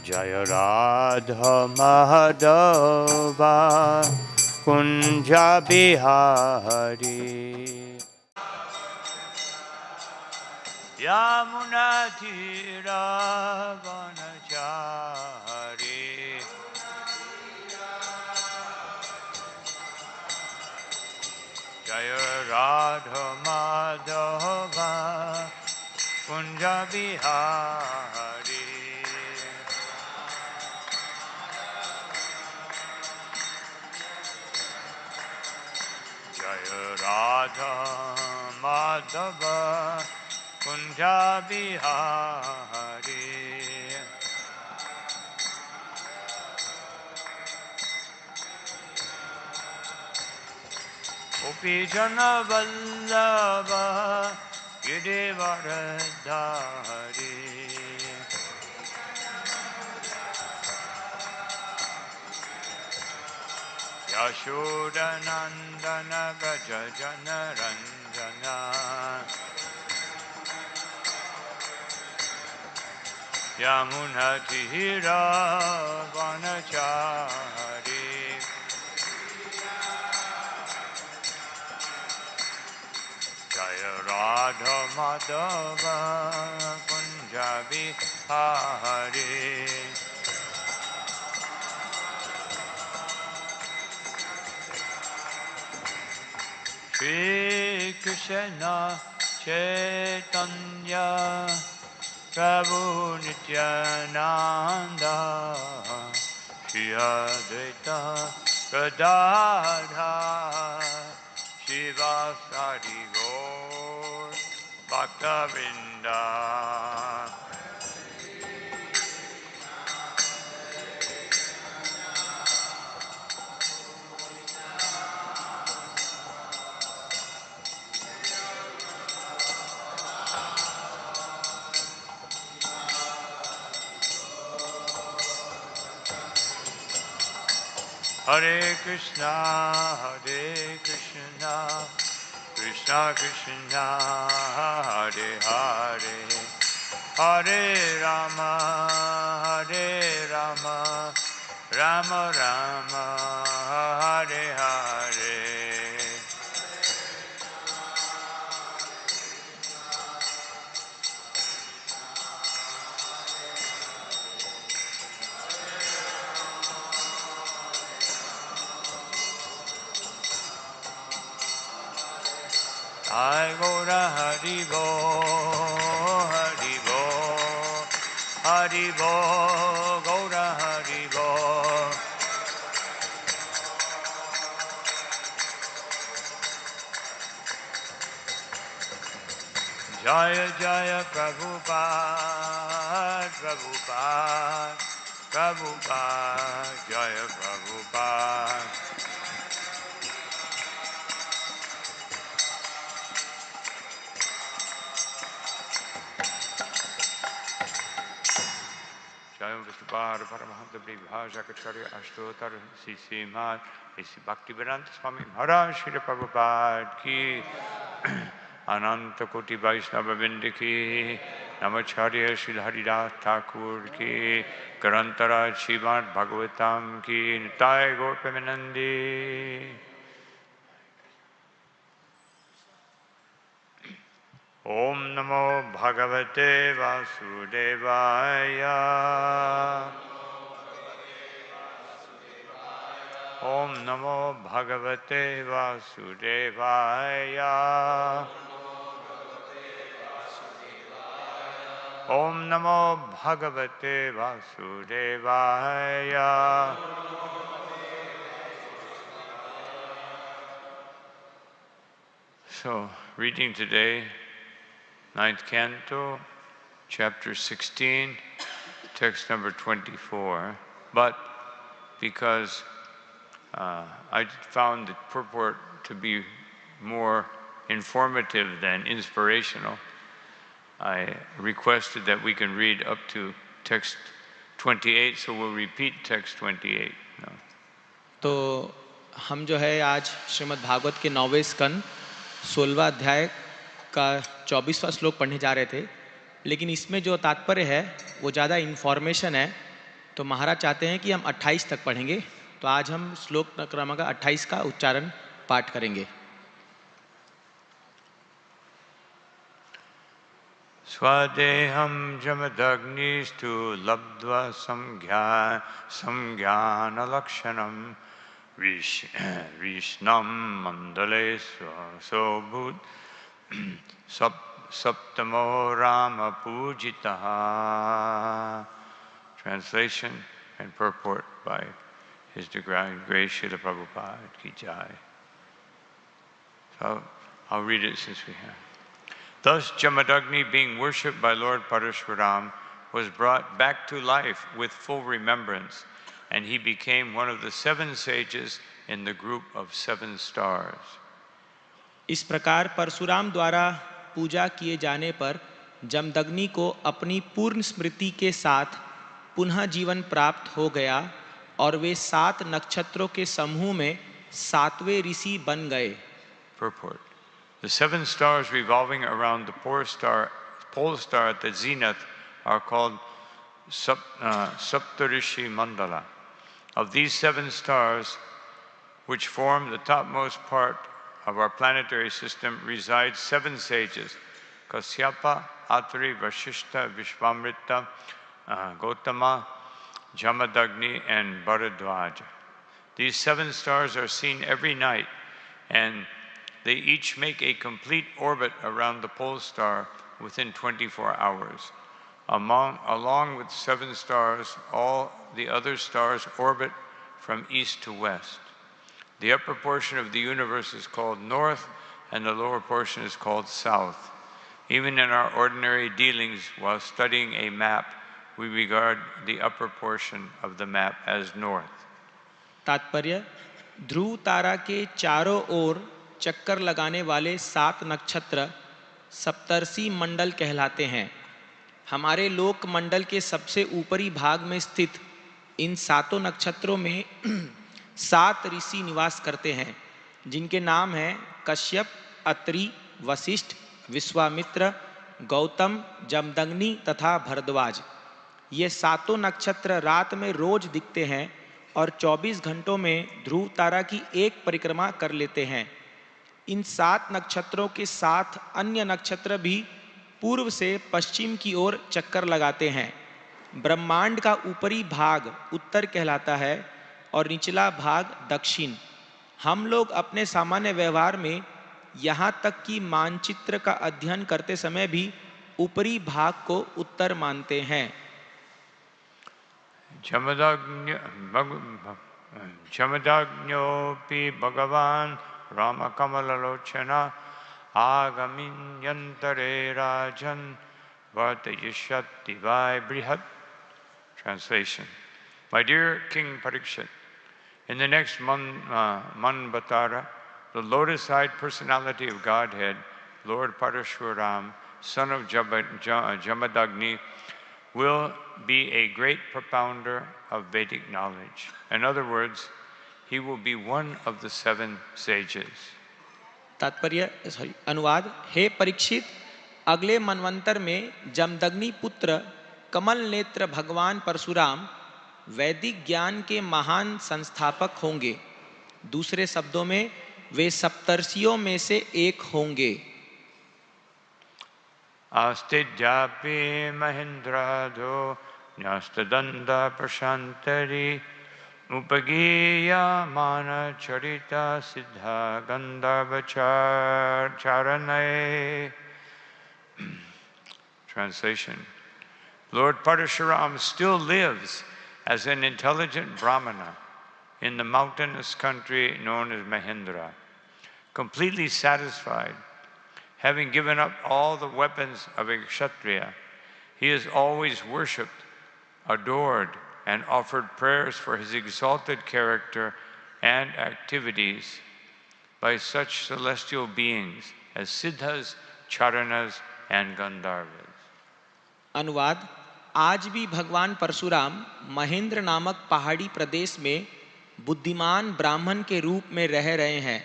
जय राधा माधवा कुंज बिहारी यमुना तीरा वनचारी जय राधा माधवा कुंज बिहारी जय राधा माधवा कुंज बिहारी गोपी जन वल्लभ गिरिवरधारी यशोदनंदन गज जन रंजन यमुना तीरा वनचारी जय राधा माधव कुंज बिहारी श्री कृष्ण चैतन्य प्रभु नित्यानंद श्री अद्वैत गदाधर शिवासादि गौर भक्तवृंदा Hare Krishna, Krishna Krishna, Hare Hare, Hare Rama, Rama Rama, Hare Hare. I Gaura Hari Bo, Hari Bo, Hari Bo, Gaura Hari Bo. Jaya Jaya Prabhupada, Prabhupada, Prabhupada, Jaya Prabhupada. Jaya Vishnupada Paramahansa Prabhupada Ashtotar Sisimat Isi Bhaktivedanta Swami Maharaj Shri Prabhupada Ki Ananta Koti Vaishnava Vrinda Ki Namacharya Shri Haridas Thakur Ki Garantara Srimad Bhagavatam Ki Nitai Gaur Premanandi. Om Namo Bhagavate Vasudevaya. Om Namo Bhagavate Vasudevaya. Om Namo Bhagavate Vasudevaya. So, reading today, 9th Canto, Chapter 16, text number 24. But because I found the purport to be more informative than inspirational, I requested that we can read up to text 28, so we'll repeat text 28 now. तो हम जो है आज श्रीमद् भागवत के 9वें स्कंद 16वां अध्याय का 24वां श्लोक पढ़ने जा रहे थे, लेकिन इसमें जो तात्पर्य है वो ज़्यादा इन्फॉर्मेशन है तो महाराज चाहते हैं कि हम 28 तक पढ़ेंगे, तो आज हम श्लोक क्रमांक 28 का उच्चारण पाठ करेंगे। Swadeham jamadagnistu labdva samgyanalakshanam Vishnam mandale sobhut saptamo Rama pujitaha. Translation and purport by His Divine Grace Srila Prabhupada Ki Jai. So I'll read it since we have. Thus Jamadagni, being worshipped by Lord Parashuram, was brought back to life with full remembrance, and he became one of the 7 sages in the group of 7 stars. इस प्रकार परशुराम द्वारा पूजा किए जाने पर जमदग्नि को अपनी पूर्ण स्मृति के साथ पुनः जीवन प्राप्त हो गया और वे 7 नक्षत्रों के समूह में 7वें ऋषि बन गए। Purport. The 7 stars revolving around the pole star at the zenith are called Saptarishi Mandala. Of these 7 stars, which form the topmost part of our planetary system, reside 7 sages: Kasyapa, Atri, Vashishta, Vishvamrita, Gotama, Jamadagni, and Bharadwaja. These 7 stars are seen every night, and they each make a complete orbit around the pole star within 24 hours. Along with 7 stars, all the other stars orbit from east to west. The upper portion of the universe is called north, and the lower portion is called south. Even in our ordinary dealings, while studying a map, we regard the upper portion of the map as north. तात्पर्य: ध्रुव तारा के चारों ओर चक्कर लगाने वाले 7 नक्षत्र सप्तर्षि मंडल कहलाते हैं। हमारे लोक मंडल के सबसे ऊपरी भाग में स्थित इन 7 नक्षत्रों में 7 ऋषि निवास करते हैं, जिनके नाम हैं कश्यप, अत्रि, वशिष्ठ, विश्वामित्र, गौतम, जमदग्नि तथा भरद्वाज। ये 7 नक्षत्र रात में रोज दिखते हैं और 24 घंटों में ध्रुव तारा की एक परिक्रमा कर लेते हैं। इन 7 नक्षत्रों के साथ अन्य नक्षत्र भी पूर्व से पश्चिम की ओर चक्कर लगाते हैं। ब्रह्मांड का ऊपरी भाग उत्तर कहलाता है और निचला भाग दक्षिण। हम लोग अपने सामान्य व्यवहार में यहाँ तक कि मानचित्र का अध्ययन करते समय भी ऊपरी भाग को उत्तर मानते हैं। Jamadagnopi Bhagavan Rama Kamalalochana Agaminyantare Rajan Vartayishyati Vai Brihat. Translation. My dear King Parikshit, in the next Manvatara, the lotus-eyed personality of Godhead, Lord Parashuram, son of Jamadagni, will be a great propounder of Vedic knowledge. In other words, he will be one of the 7 sages. अनुवाद: हे परीक्षित, अगले मनवंतर में जमदग्नि पुत्र कमल नेत्र भगवान परशुराम वैदिक ज्ञान के महान संस्थापक होंगे। दूसरे शब्दों में वे सप्तर्षियों में से एक होंगे। Astidyapi Mahindrado Nyastadanda Prashantari Upagiya Mana Charita Siddha Gandharva Charanai. Translation. Lord Parashuram still lives as an intelligent Brahmana in the mountainous country known as Mahendra, completely satisfied. Having given up all the weapons of a Kshatriya, he is always worshipped, adored, and offered prayers for his exalted character and activities by such celestial beings as Siddhas, Charanas, and Gandharvas. अनुवाद: आज भी भगवान परशुराम महेंद्र नामक पहाड़ी प्रदेश में बुद्धिमान ब्राह्मण के रूप में रह रहे हैं।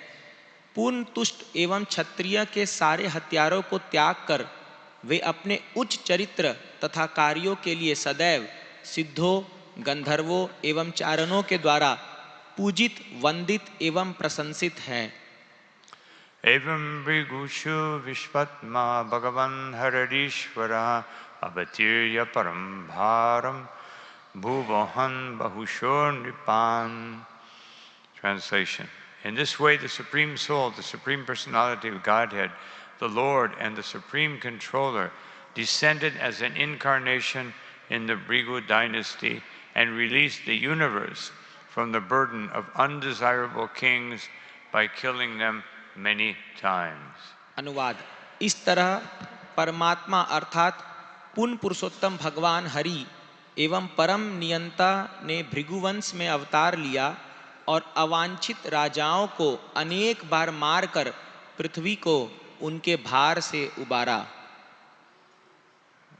पूर्ण तुष्ट एवं क्षत्रिय के सारे हथियारों को त्याग कर वे अपने उच्च चरित्र तथा कार्यों के लिए सदैव सिद्धों, गंधर्वों एवं चारणों के द्वारा पूजित, वंदित एवं प्रशंसित है। Evam Brigushu Vishvatma Bhagavan Haradishvara Avatirya Parambharam Bhuvahan Bahushor Nipan. Translation. In this way, the Supreme Soul, the Supreme Personality of Godhead, the Lord and the Supreme Controller, descended as an incarnation in the Brigu dynasty and released the universe from the burden of undesirable kings by killing them many times. अनुवाद। इस तरह परमात्मा अर्थात पूर्ण पुरुषोत्तम भगवान हरि एवं परम नियंता ने भृगुवंश में अवतार लिया और अवांछित राजाओं को अनेक बार मारकर पृथ्वी को उनके भार से उबारा।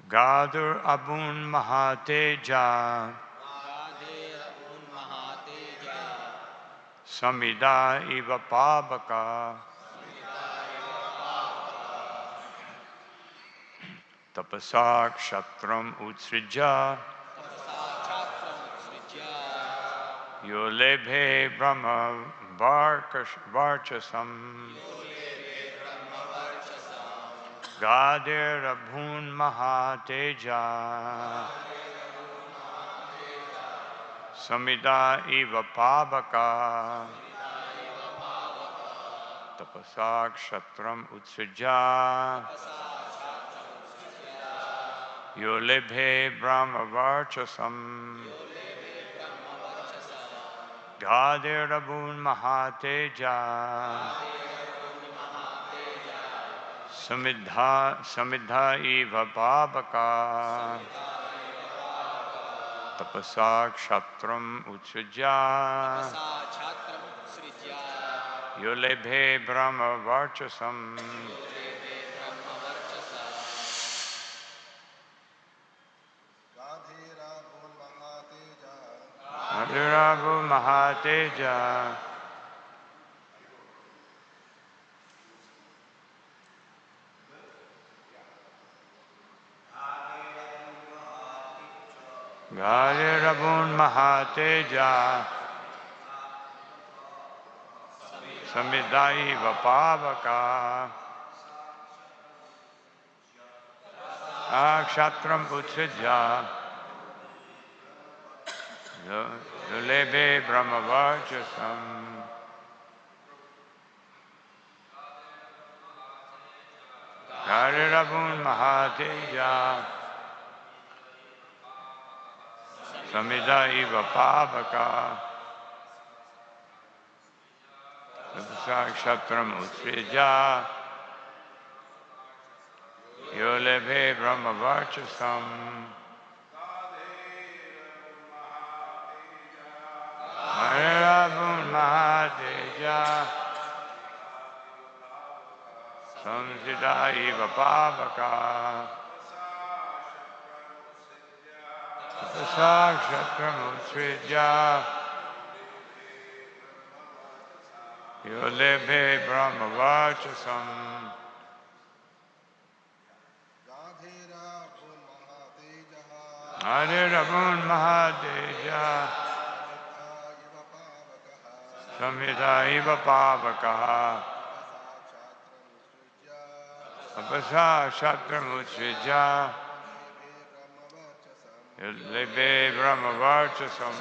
Gadur Abun Mahateja Samida Iva Pavaka Tapasak Shatram Utsrija Yolebhe Brahma Varchasam Gadir Abhun Mahateja Samida Iva Pavaka Tapasak Shatram Utsrija Yolebhe Brahma Varchasam Gadir Abun Mahateja Samidha Eva Pavaka Tapasak Shatram Utsrija Yolebhe Brahma Varchasam Adirabu Mahateja Gadirabun Mahateja Samidai Vapavaka Akshatram Utsija Dulebe Brahmavarchasam Gadirabun Mahateja Samidai Vapavaka Akshatram Utsija Yolebe Brahmavarchasam Gadirabun Mahateja Samsidai Vapavaka Shatram Utsrija Yolebhe Brahmavarchasam Adirabun Mahateja Samhita Iva Pavakaha Apasa Shatram Utsrija Yolebhe Brahmavarchasam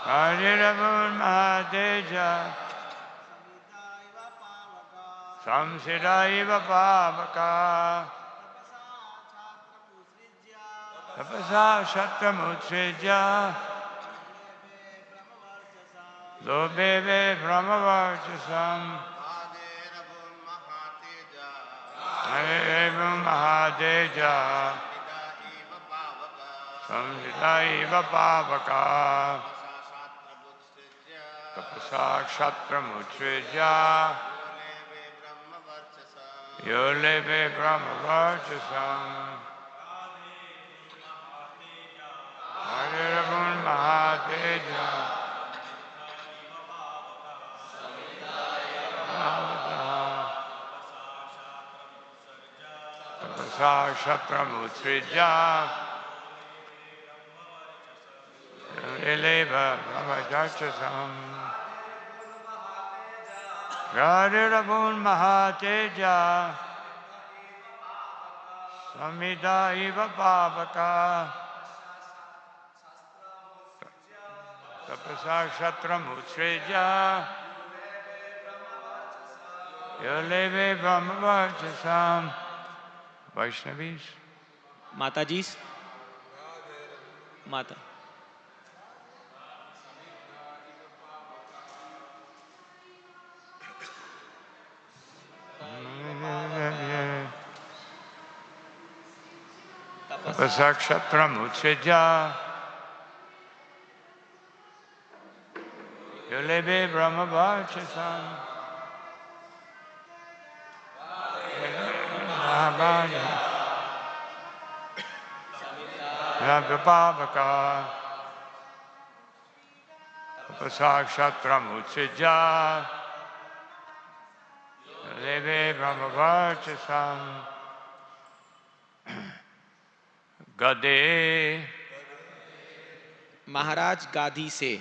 Adirabun Mahateja Samsida Iva Pavaka Tapasa Shatram Utsrija Lobebe Brahmavarchasam Adirabun Mahateja Samsida Iva Pavaka Tapasa Shatram Utsrija Yolebe Brahmavarchasam Adirabun Mahateja tapasa shatramutsrija eleva brahmachasam Radharabun Mahateja Samhita iva pavaka tapasa shatramutsrija eleve brahmachasam Vaishnavis. माता जी, माता Tapasakshatra Mutsreja Yolebe Brahmavachasam Mahabhaya Nabhapavaka Tapasakshatra Mutsreja Yolebe Brahmavachasam Gade महाराज गादी से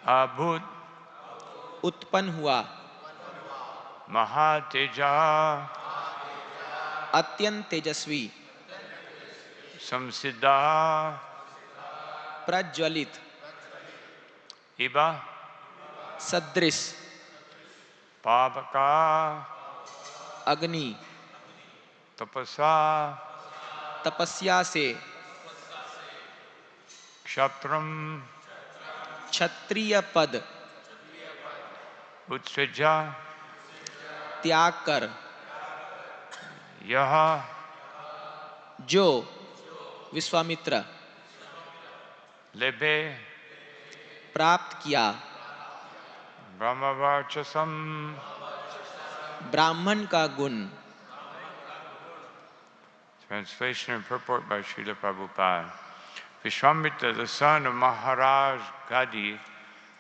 Abhut उत्पन्न हुआ Mahateja अत्यंत तेजस्वी Samsiddha प्रज्वलित Iba सदृश Pavaka अग्नि Tapasa तपस्या से Kshatram क्षत्रिय पद Utsreja त्याग कर Yaha जो विश्वामित्र Lebe प्राप्त किया Brahmavachasam. ब्राह्मण का गुण। Translation and purport by Srila Prabhupada. Vishwamitra, the son of Maharaj Gadi,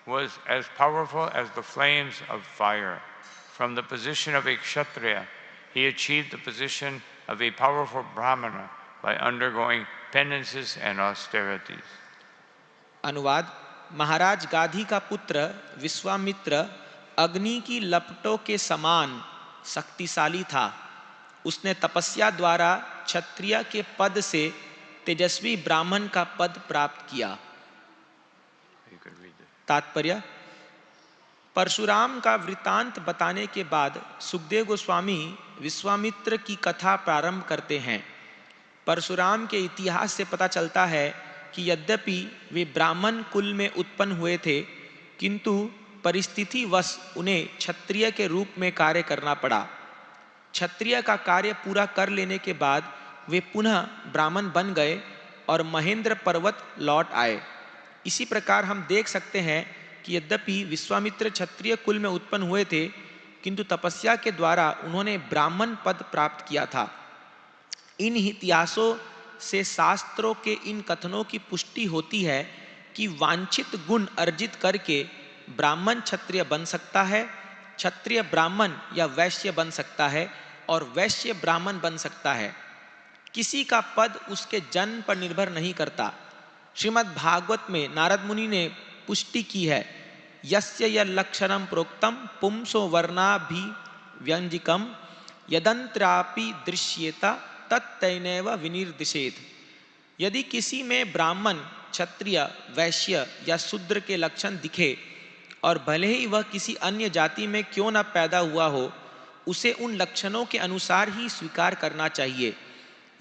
was as powerful as the flames of fire. From the position of a Kshatriya, he achieved the position of a powerful Brahmana by undergoing penances and austerities. अनुवाद: महाराज गाधी का पुत्र विश्वामित्र अग्नि की लपटों के समान शक्तिशाली था। उसने तपस्या द्वारा क्षत्रिय के पद से तेजस्वी ब्राह्मण का पद प्राप्त किया। तात्पर्य: परशुराम का वृत्तांत बताने के बाद सुखदेव गोस्वामी विश्वामित्र की कथा प्रारंभ करते हैं। परशुराम के इतिहास से पता चलता है कि यद्यपि वे ब्राह्मण कुल में उत्पन्न हुए थे, किंतु परिस्थितिवश उन्हें क्षत्रिय के रूप में कार्य करना पड़ा। क्षत्रिय का कार्य पूरा कर लेने के बाद वे पुनः ब्राह्मण बन गए और महेंद्र पर्वत लौट आए। इसी प्रकार हम देख सकते हैं कि यद्यपि विश्वामित्र क्षत्रिय कुल में उत्पन्न हुए थे, किंतु तपस्या के द्वारा उन्होंने ब्राह्मण पद प्राप्त किया था। इन इतिहासों से शास्त्रों के इन कथनों की पुष्टि होती है कि वांछित गुण अर्जित करके ब्राह्मण क्षत्रिय बन सकता है, क्षत्रिय ब्राह्मण या वैश्य बन सकता है और वैश्य ब्राह्मण बन सकता है। किसी का पद उसके जन्म पर निर्भर नहीं करता। श्रीमद् भागवत में नारद मुनि ने पुष्टि की है, यस्य यल्लक्षणं प्रोक्तम पुंसो वर्णाभि व्यंजिकम यदंत्रापि दृश्येत तत्तैनैव विनिर्दिशेत। यदि किसी में ब्राह्मण, क्षत्रिय, वैश्य या शूद्र के लक्षण दिखे और भले ही वह किसी अन्य जाति में क्यों न पैदा हुआ हो, उसे उन लक्षणों के अनुसार ही स्वीकार करना चाहिए।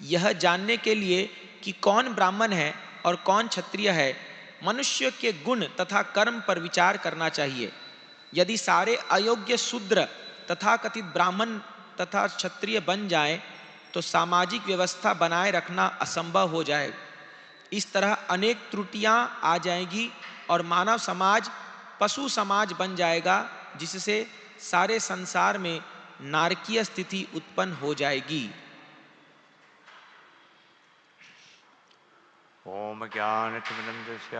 यह जानने के लिए कि कौन ब्राह्मण है और कौन क्षत्रिय है, मनुष्य के गुण तथा कर्म पर विचार करना चाहिए। यदि सारे अयोग्य शूद्र तथा कथित ब्राह्मण तथा क्षत्रिय बन जाएं, तो सामाजिक व्यवस्था बनाए रखना असंभव हो जाए। इस तरह अनेक त्रुटियां आ जाएंगी और मानव समाज पशु समाज बन जाएगा, जिससे सारे संसार में नारकीय स्थिति उत्पन्न हो जाएगी। ओम ज्ञानतिमिरन्दस्य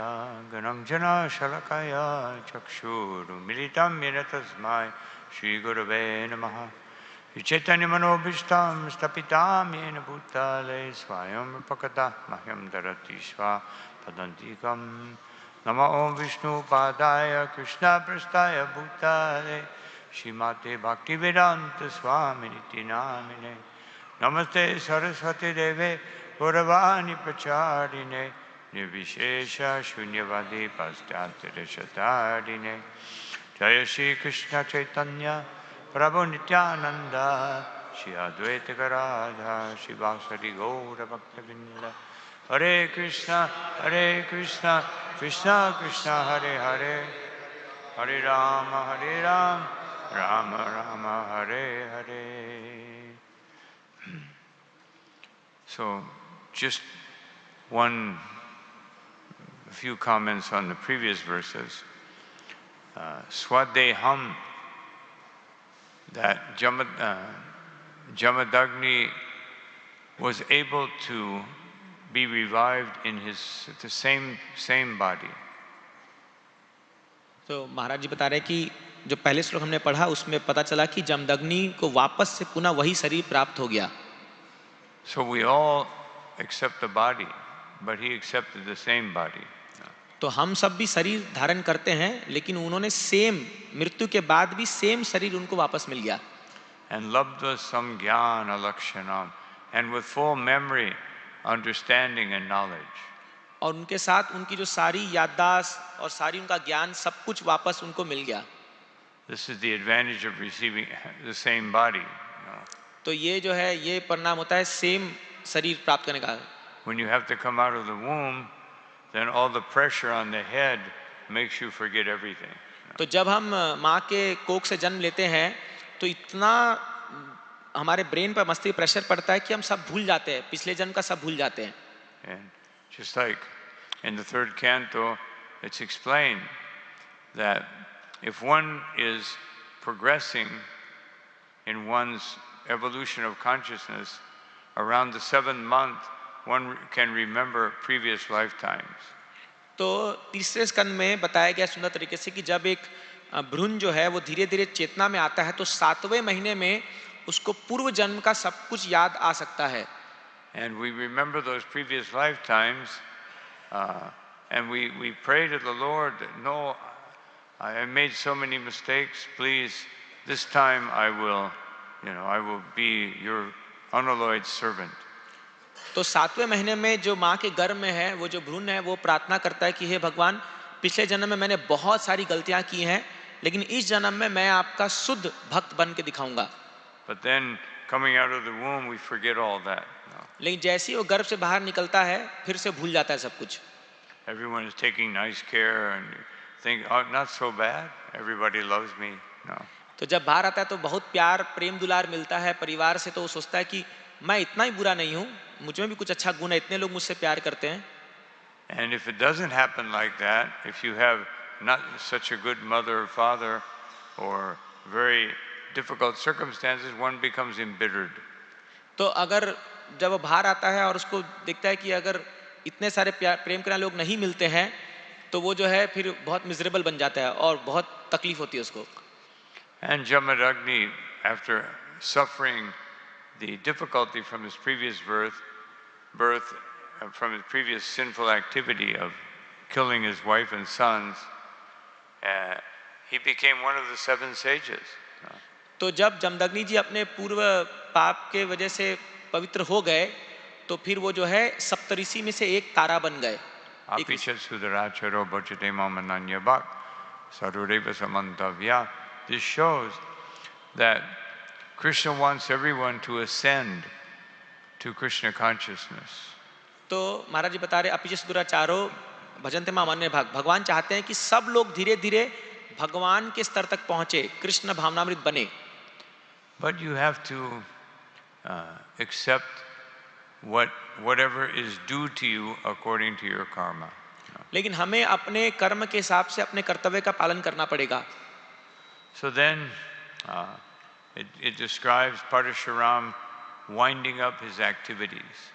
गणञ्जना शलाकया चक्षुरुन्मिलितं येन तस्मै श्रीगुरवे नमः। Chaitanya Manobhishtam Stapitam Yena Bhutale Swayam Pakata Mahyam Darati Swa Padantikam Nama Om Vishnu Padaya Krishna Prastaya Bhutale Shrimate Bhaktivedanta Swami Niti Namine Namaste Saraswati Deve Gauravani Pacharine Nirvishesha Shunyavadi Paschatya Shatarine Jaya Shri Krishna Chaitanya Prabhu Nityananda Shri Advaita Gadadhar Shri Vasari Gaura Bhaktavinda Hare Krishna Krishna Krishna Hare Hare Hare Rama Rama Rama Hare Hare. So just a few comments on the previous verses. Swadeham, that Jamadagni was able to be revived in the same body. तो महाराज जी बता रहे हैं कि जो पहले श्लोक हमने पढ़ा उसमें पता चला कि जमदग्नि को वापस से पुनः वही शरीर प्राप्त हो गया. So we all accept the body, but he accepted the same body. तो हम सब भी शरीर धारण करते हैं, लेकिन उन्होंने सेम मृत्यु के बाद भी सेम शरीर उनको वापस मिल गया. And labdva samgyana lakshanam, and with full memory, understanding and knowledge. और उनके साथ उनकी जो सारी याददाश्त और सारी उनका ज्ञान सब कुछ वापस उनको मिल गया. This is the advantage of receiving the same body. तो ये जो है ये परिणाम होता है सेम शरीर प्राप्त करने का. When you have to come out of the womb, then all the pressure on the head makes you forget everything. तो जब हम माँ के कोख से जन्म लेते हैं तो इतना हमारे ब्रेन पर मस्तिष्क प्रेशर पड़ता है कि हम सब भूल जाते हैं, पिछले जन्म का सब भूल जाते हैं. And just like in the third canto, it's explained that if one is progressing in one's evolution of consciousness, around the 7th month, one can remember previous lifetimes. तो तीसरे स्कंद में बताया गया सुंदर तरीके से कि जब एक भ्रूण जो है वो धीरे धीरे चेतना में आता है तो 7वें महीने में उसको पूर्व जन्म का सब कुछ याद आ सकता है. And we remember those previous lifetimes, and we pray to the Lord that, no, I made so many mistakes, please, this time I will be your unalloyed servant. तो 7वें महीने में जो माँ के गर्भ में है वो जो भ्रूण है वो प्रार्थना करता है कि हे भगवान, पिछले जन्म में मैंने बहुत सारी गलतियां की हैं, लेकिन इस जन्म में मैं आपका शुद्ध भक्त बन के दिखाऊंगा. But then coming out of the womb, we forget all that. No. लेकिन जैसे ही वो गर्भ से बाहर निकलता है फिर से भूल जाता है सब कुछ. Everyone is taking nice care and think, oh, not so bad, everybody loves me. No. तो जब बाहर आता है तो बहुत प्यार प्रेम दुलार मिलता है परिवार से, तो वो सोचता है कि मैं इतना ही बुरा नहीं हूँ, मुझ में भी कुछ अच्छा गुण है, इतने लोग मुझसे प्यार करते हैं. And if it doesn't happen like that, if you have not such a good mother or father or very difficult circumstances, one becomes embittered. तो अगर जब वो बाहर आता है और उसको देखता है कि अगर इतने सारे प्रेम करने लोग नहीं मिलते हैं तो वो जो है फिर बहुत मिजरेबल बन जाता है और बहुत तकलीफ होती है उसको. And Jamadagni, after suffering the difficulty from his previous birth, from his previous sinful activity of killing his wife and sons, he became one of the 7 sages. तो जब जमदग्नि जी अपने पूर्व पाप के वजह से पवित्र हो गए तो फिर वो जो है सप्तऋषि में से एक तारा बन गए. Apicha sudaracharo bhajate mamananya bhak sarureva samantavya. This shows that Krishna wants everyone to ascend to Krishna consciousness. तो महाराज जी बता रहे अपिच दुराचारो भजनते मामन्य भाग, भगवान चाहते हैं कि सब लोग धीरे धीरे भगवान के स्तर तक पहुंचे, कृष्ण भावनामृत बने. But you have to accept whatever is due to you according to your karma. लेकिन हमें अपने कर्म के हिसाब से अपने कर्तव्य का पालन करना पड़ेगा. So then it describes Parashuram winding up his activities.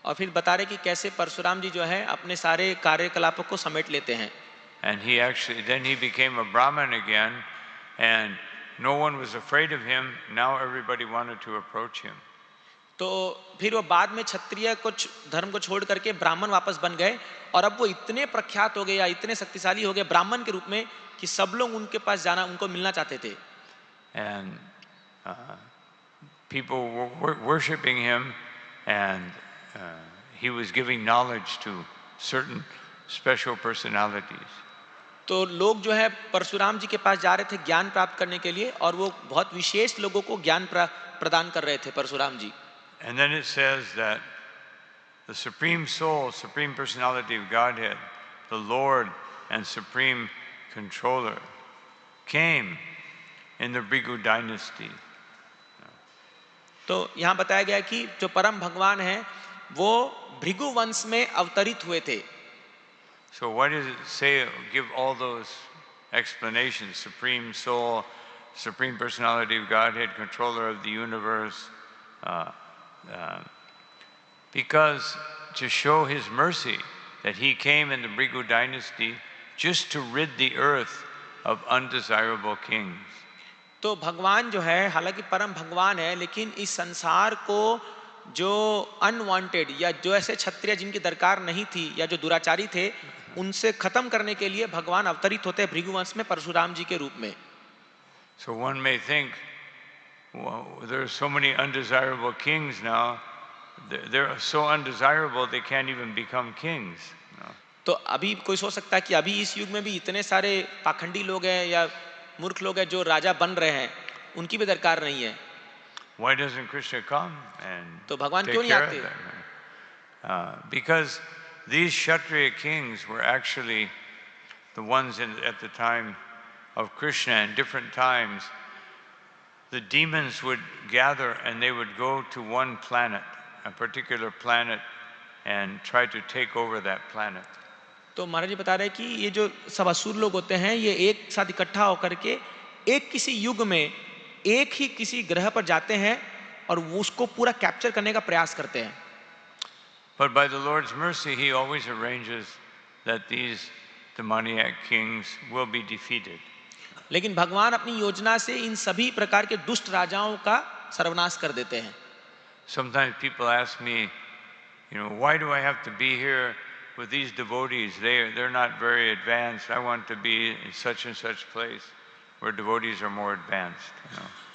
और फिर बता रहे कि कैसे परशुराम जी जो है अपने सारे कार्यकलापों को समेट लेते हैं. And then he became a Brahmin again, and no one was afraid of him. Now everybody wanted to approach him. तो फिर वो बाद में क्षत्रिय कुछ धर्म को छोड़ करके ब्राह्मण वापस बन गए और अब वो इतने प्रख्यात हो गए या इतने शक्तिशाली हो गए ब्राह्मण के रूप में कि सब लोग उनके पास जाना उनको मिलना चाहते थे. And people were worshiping him, and he was giving knowledge to certain special personalities. तो लोग जो है परशुराम जी के पास जा रहे थे ज्ञान प्राप्त करने के लिए और वो बहुत विशेष लोगों को ज्ञान प्रदान कर रहे थे परशुराम जी. And then it says that the Supreme Soul, Supreme Personality of Godhead, the Lord and Supreme Controller, came in the Bhrigu dynasty. तो यहाँ बताया गया कि जो परम भगवान है वो भृगु वंश में अवतरित हुए थे. So why does it say, give all those explanations? Supreme Soul, Supreme Personality of Godhead, Controller of the Universe. Because to show his mercy that he came in the Bhrigu dynasty just to rid the earth of undesirable kings. तो भगवान जो है हालांकि परम भगवान है लेकिन इस संसार को जो अनवांटेड या जो ऐसे क्षत्रिय जिनकी दरकार नहीं थी या जो दुराचारी थे उनसे खत्म करने के लिए भगवान अवतरित होते हैं भृगुवंश में परशुराम जी के रूप में. So one may think, well, there are so many undesirable kings now. They're so undesirable they can't even become kings. No. तो अभी कोई सोच सकता है कि अभी इस युग में भी इतने सारे पाखंडी लोग हैं या मूर्ख लोग हैं जो राजा बन रहे हैं उनकी भी दरकार नहीं है. Why doesn't Krishna come and तो भगवान take क्यों नहीं care आते? of them? Because these Kshatriya kings were actually the ones at the time of Krishna. In different times, the demons would gather and they would go to one planet, a particular planet, and try to take over that planet. तो महाराज जी बता रहे हैं कि ये जो सब असुर लोग होते हैं ये एक साथ इकट्ठा होकर के एक किसी युग में एक ही किसी ग्रह पर जाते हैं और वो उसको पूरा कैप्चर करने का प्रयास करते हैं. But by the Lord's mercy, He always arranges that these demoniac kings will be defeated. लेकिन भगवान अपनी योजना से इन सभी प्रकार के दुष्ट राजाओं का सर्वनाश कर देते हैं. Sometimes people ask me, why do I have to be here with these devotees? They're not very advanced. I want to be in such and such place where devotees are more advanced.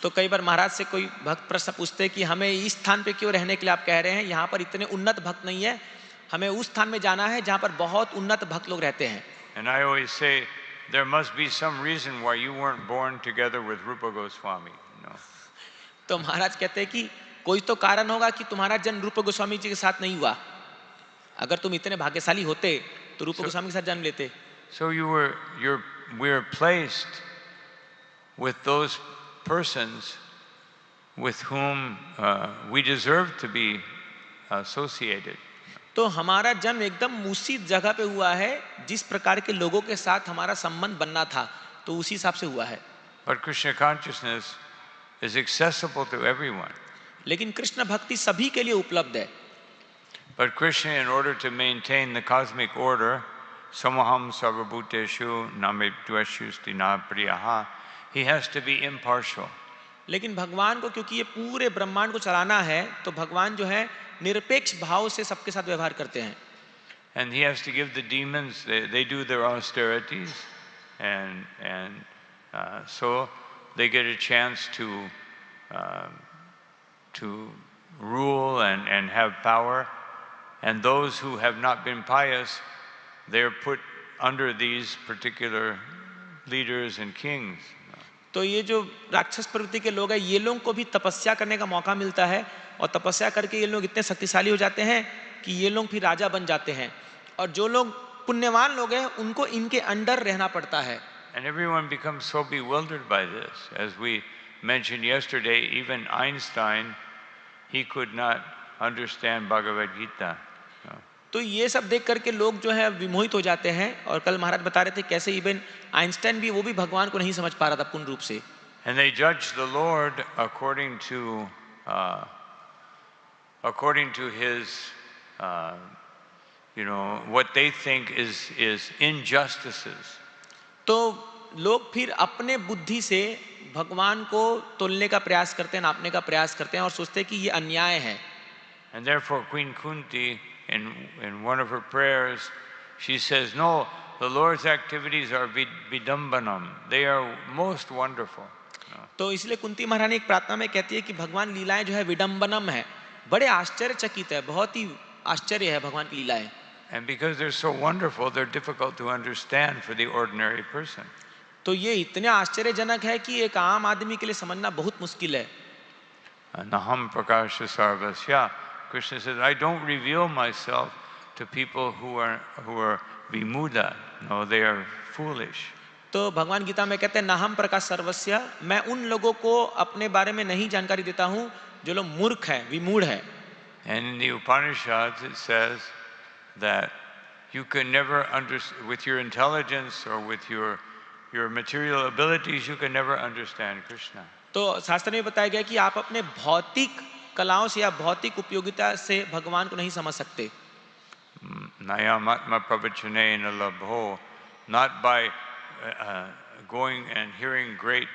तो कई बार महाराज से कोई भक्त प्रश्न पूछते हैं कि हमें इस स्थान पे क्यों रहने के लिए आप कह रहे हैं, यहाँ पर इतने उन्नत भक्त नहीं है, हमें उस स्थान में जाना है जहाँ पर बहुत उन्नत भक्त लोग रहते हैं. And I always say there must be some reason why you weren't born together with Rupa Goswami. तो महाराज कहते हैं कि कोई तो कारण होगा कि तुम्हारा जन्म रूप गोस्वामी जी के साथ नहीं हुआ. अगर तुम इतने भाग्यशाली होते तो रूप गोस्वामी के साथ जन्म लेते. So we're placed with those persons with whom we deserve to be associated. तो हमारा जन्म एकदम उसी जगह पे हुआ है जिस प्रकार के लोगों के साथ हमारा संबंध बनना था तो उसी हिसाब से हुआ है. But Krishna consciousness is accessible to everyone. लेकिन कृष्ण भक्ति सभी के लिए उपलब्ध है. But Krishna, in order to maintain the cosmic order, samaham sarvabhuteshu namedveshu stina priyaha, he has to be impartial. लेकिन भगवान को क्योंकि ये पूरे ब्रह्मांड को चलाना है तो भगवान जो है निरपेक्ष भाव से सबके साथ व्यवहार करते हैं. And he has to give the demons, they do their austerities, and so they get a chance to rule and have power. And those who have not been pious, they're put under these particular leaders and kings. तो ये जो राक्षस प्रवृत्ति के लोग हैं ये लोगों को भी तपस्या करने का मौका मिलता है और तपस्या करके ये लोग इतने शक्तिशाली हो जाते हैं कि ये लोग फिर राजा बन जाते हैं और जो लोग पुण्यवान लोग हैं उनको इनके अंडर रहना पड़ता है. And everyone becomes so bewildered by this. As we mentioned yesterday, even Einstein, he could not understand Bhagavad Gita. तो ये सब देख करके लोग जो है विमोहित हो जाते हैं और कल महाराज बता रहे थे कैसे इवन आइंस्टाइन भी वो भी भगवान को नहीं समझ पा रहा था पूर्ण रूप से. And they judge the Lord according to his what they think is injustices. तो लोग फिर अपने बुद्धि से भगवान को तोलने का प्रयास करते हैं, नापने का प्रयास करते हैं और सोचते हैं कि ये अन्याय है। And therefore, Queen Kunti, in one of her prayers, she says, no, the Lord's activities are vidambanam. They are most wonderful. No. तो इसलिए कुंती महारानी एक प्रार्थना में कहती है कि भगवान लीलाएं जो है विडंबनम है, बड़े आश्चर्यचकित है, बहुत ही आश्चर्य है भगवान की लीलाएं। And because they're so wonderful, they're difficult to understand for the ordinary person. तो ये इतने आश्चर्यजनक है कि एक आम आदमी के लिए समझना बहुत मुश्किल है। Naham prakasha sarvasya. Krishna says, I don't reveal myself to people who are vimuda. No, they are foolish. तो भगवान गीता में कहते हैं नाहम प्रकाश सर्वस्य, मैं उन लोगों को अपने बारे में नहीं जानकारी देता हूँ जो लोग मूर्ख हैं, विमूढ़ हैं। And in the Upanishads it says that you can never with your intelligence or with your material abilities, you can never understand Krishna. तो शास्त्र में बताया गया कि आप अपने भौतिक कलाओं से या भौतिक उपयोगिता से भगवान को नहीं समझ सकते। Nayamatma pravachanena labho, not by going and hearing great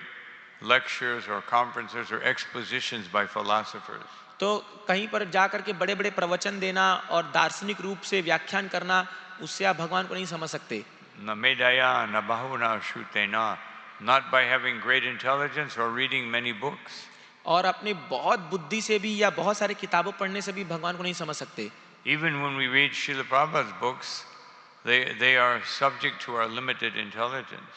lectures or conferences or expositions by philosophers. तो कहीं पर जाकर के बड़े बड़े प्रवचन देना और दार्शनिक रूप से व्याख्यान करना, उससे आप भगवान को नहीं समझ सकते। Na medaya na bahuna shutena, not by having great intelligence or reading many books. और अपनी बहुत बुद्धि से भी या बहुत सारे किताबों पढ़ने से भी भगवान को नहीं समझ सकते। Even when we read Srila Prabhupada's books, they are subject to our limited intelligence.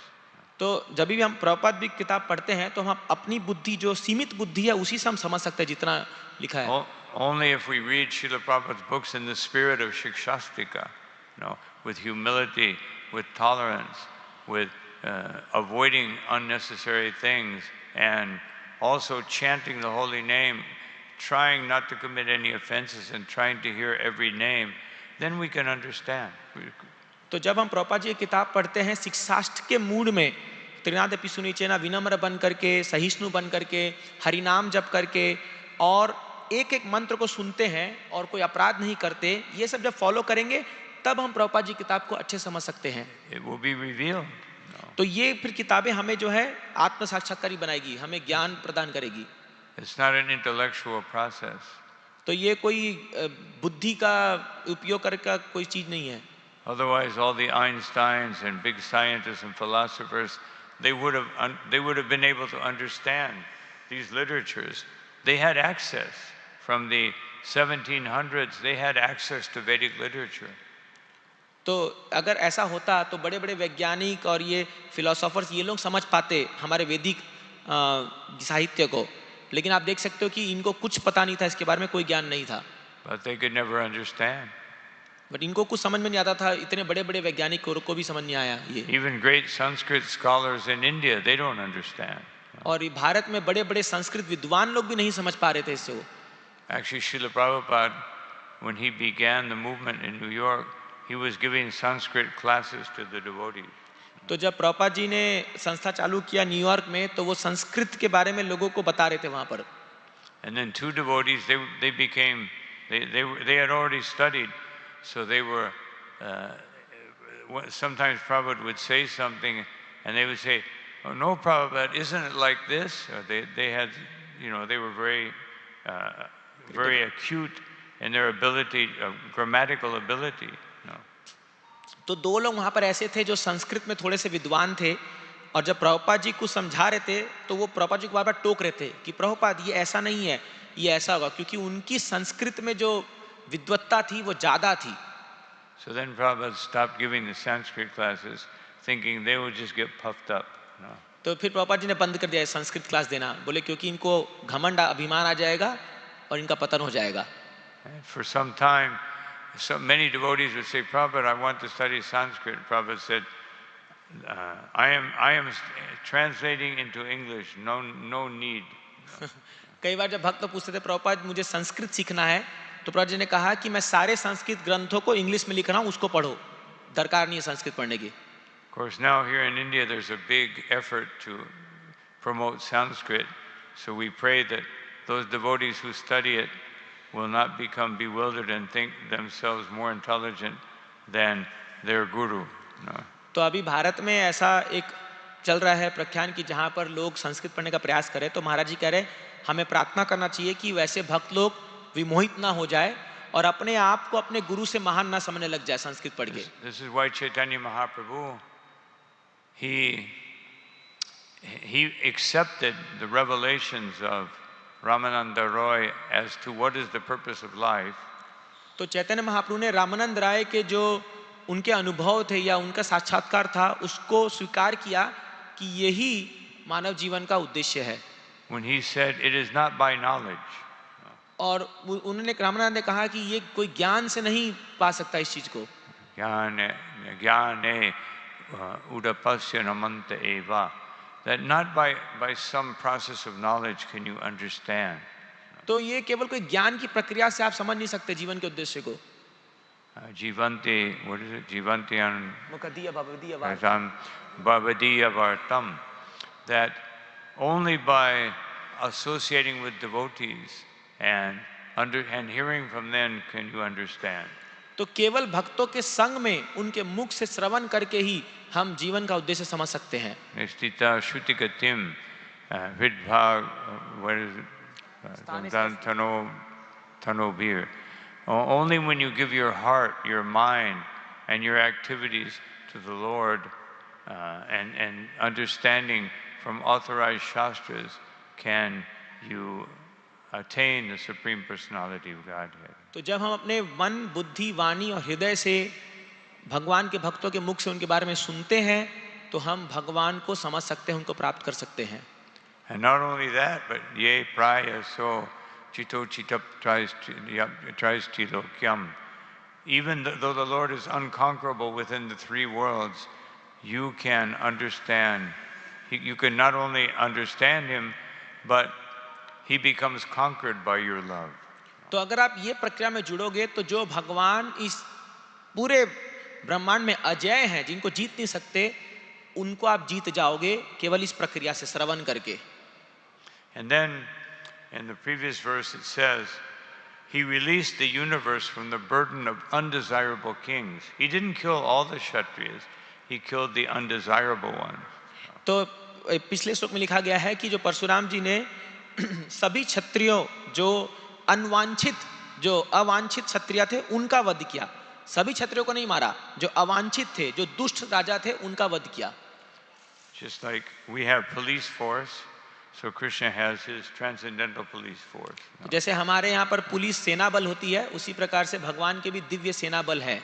तो जब भी हम प्रभुपाद की किताब पढ़ते हैं तो हम अपनी बुद्धि, जो सीमित बुद्धि है, उसी से हम समझ सकते हैं जितना लिखा है। Only if we read Srila Prabhupada's books in the spirit of Shikshastika, with humility, with tolerance, with avoiding unnecessary things, and also chanting the holy name, trying not to commit any offenses and trying to hear every name, then we can understand. तो जब हम प्रभुपाद जी की किताब पढ़ते हैं शिक्षाष्ट के mood में, त्रिनादपि सुनिचेना, विनम्र बन करके, सहिष्णु बन करके, हरिनाम जप करके और एक एक मंत्र को सुनते हैं और कोई अपराध नहीं करते, ये सब जब फॉलो करेंगे तब हम प्रभुपाद जी की किताब को अच्छे समझ सकते हैं। It will be revealed. तो ये फिर किताबें हमें जो है आत्म साक्षात्कारी बनाएगी, हमें ज्ञान प्रदान करेगी। It's not an intellectual process. तो ये कोई बुद्धि का उपयोग करके कोई चीज नहीं है। Otherwise, all the Einsteins and big scientists and philosophers, they would have been able to understand these literatures. They had access from the 1700s. They had access to Vedic literature. तो अगर ऐसा होता तो बड़े बड़े वैज्ञानिक और ये फिलोसोफर्स, ये लोग समझ पाते हमारे वैदिक साहित्य को, लेकिन आप देख सकते हो कि इनको कुछ पता नहीं था, इसके बारे में कोई ज्ञान नहीं था। But they could never understand. But इनको कुछ समझ में नहीं आता था, इतने बड़े बड़े वैज्ञानिक को भी समझ नहीं आया ये। Even great Sanskrit scholars in India, they don't understand. और भारत में बड़े बड़े संस्कृत विद्वान लोग भी नहीं समझ पा रहे थे इससे। Actually, Srila Prabhupada, when he began the movement in New York, he was giving Sanskrit classes to the devotees. तो जब प्रभुपाद जी ने संस्था चालू किया न्यूयॉर्क में, तो वो संस्कृत के बारे में लोगों को बता रहे थे वहां पर। And then two devotees, they had already studied, so they were. Sometimes Prabhupada would say something, and they would say, "Oh no, Prabhupada, isn't it like this?" Or they had, they were very acute in their ability, grammatical ability. तो दो लोग वहां पर ऐसे थे जो संस्कृत में थोड़े से विद्वान थे, और जब प्रभुपाद जी को समझा रहे थे तो वो प्रभुपाद जी को बार बार टोक रहे थे कि प्रभुपाद ये ऐसा नहीं है, ये ऐसा होगा, क्योंकि उनकी संस्कृत में जो विद्वत्ता थी वो ज्यादा थी। So then Prabhupada stopped giving the Sanskrit classes, thinking they would just get puffed up. तो फिर प्रभुपाद जी ने बंद कर दिया संस्कृत क्लास देना, बोले क्योंकि इनको घमंड, अभिमान आ जाएगा और इनका पतन हो जाएगा। And for some time, so many devotees would say, Prabhupada, I want to study Sanskrit. Prabhupada said, I am translating into English, no need. कई बार जब भक्त पूछते थे प्रभुपाद मुझे संस्कृत सीखना है, तो प्रभुपाद जी ने कहा कि मैं सारे संस्कृत ग्रंथों को इंग्लिश में लिख रहा हूँ, उसको पढ़ो, दरकार नहीं है संस्कृत पढ़ने की। Of course, now here in India, there's a big effort to promote Sanskrit. So we pray that those devotees who study it will not become bewildered and think themselves more intelligent than their guru. तो अभी भारत में ऐसा एक चल रहा है प्रख्यान की जहाँ पर लोग संस्कृत पढ़ने का प्रयास करें, तो महाराज जी कह रहे हैं हमें प्रार्थना करना चाहिए कि वैसे भक्त लोग विमोहित ना हो जाए और अपने आप को अपने गुरु से महान ना समझने लग जाए संस्कृत पढ़ के। This is why Chaitanya Mahaprabhu, he accepted the revelations of Ramananda Roy as to what is the purpose of life. तो चैतन्य महाप्रभु ने रामानंद राय के जो उनके अनुभव थे या उनका साक्षात्कार था उसको स्वीकार किया कि यही मानव जीवन का उद्देश्य है। When he said it is not by knowledge. और उन्होंने रामानंद ने कहा कि ये कोई ज्ञान से नहीं पा सकता इस चीज को। Jnane udapasya namanta eva. That not by some process of knowledge can you understand. तो ये केवल कोई ज्ञान की प्रक्रिया से आप समझ नहीं सकते जीवन के उद्देश्य को। Jivanti, what is it? Jivanti an मुकद्दिया भवदीया वार्ता। Vartam, Bhavadiya Vartam. That only by associating with devotees and hearing from them can you understand. तो केवल भक्तों के संग में उनके मुख से श्रवण करके ही हम जीवन का उद्देश्य समझ सकते हैं। Nistita Shutikatim, Vidbhag, what is it? Tanobir. Only when you give your heart, your mind, and your activities to the Lord and understanding from authorized shastras can you attain the Supreme Personality of Godhead. तो जब हम अपने मन, बुद्धि, वाणी और हृदय से भगवान के भक्तों के मुख से उनके बारे में सुनते हैं तो हम भगवान को समझ सकते हैं, उनको प्राप्त कर सकते हैं। And not only that, but ye praya so chito chitap tries tilokyam. Even though the Lord is unconquerable within the three worlds, you can understand. You can not only understand Him, but He becomes conquered by your love. तो अगर आप ये प्रक्रिया में जुड़ोगे तो जो भगवान इस पूरे ब्रह्मांड में अजय हैं, जिनको जीत नहीं सकते, उनको आप जीत जाओगे केवल इस प्रक्रिया से श्रवण करके। And then in the previous verse it says, He released the universe from the burden of undesirable kings. He didn't kill all the Kshatriyas, He killed the undesirable ones. तो पिछले श्लोक में लिखा गया है कि जो परशुराम जी ने सभी क्षत्रियों जो अनवांछित, जो अवांछित क्षत्रिय थे उनका वध किया। सभी क्षत्रियों को नहीं मारा, जो अवांछित थे, जो दुष्ट राजा थे उनका वध किया। Just like we have police force, so Krishna has his transcendental police force. जैसे हमारे यहाँ पर पुलिस सेना बल होती है, उसी प्रकार से भगवान के भी दिव्य सेना बल है।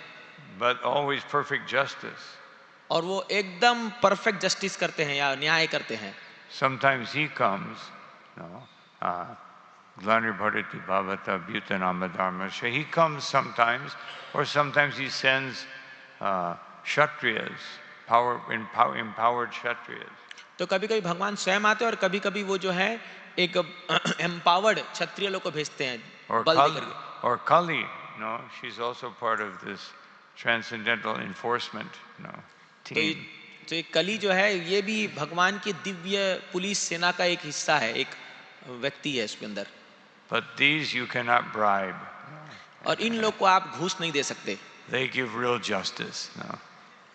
But always perfect justice. और वो एकदम परफेक्ट जस्टिस करते हैं या न्याय करते हैं। Sometimes he comes, Glanir Bharati Bhavata Bhutanama Dharma. So he comes sometimes, or sometimes he sends Kshatriyas, empowered Kshatriyas. तो कभी कभी भगवान स्वयं आते हैं और कभी कभी वो जो है एक एम्पावर्ड क्षत्रिय लोग को भेजते हैं बल देकर के। Or Kali, no, she's also part of this transcendental enforcement, no, team. तो ये कली जो है ये भी भगवान की दिव्य पुलिस सेना का एक हिस्सा है, एक व्यक्ति है इसके अंदर। But these you cannot bribe. और इन लोग को आप घूस नहीं दे सकते। They give real justice. No.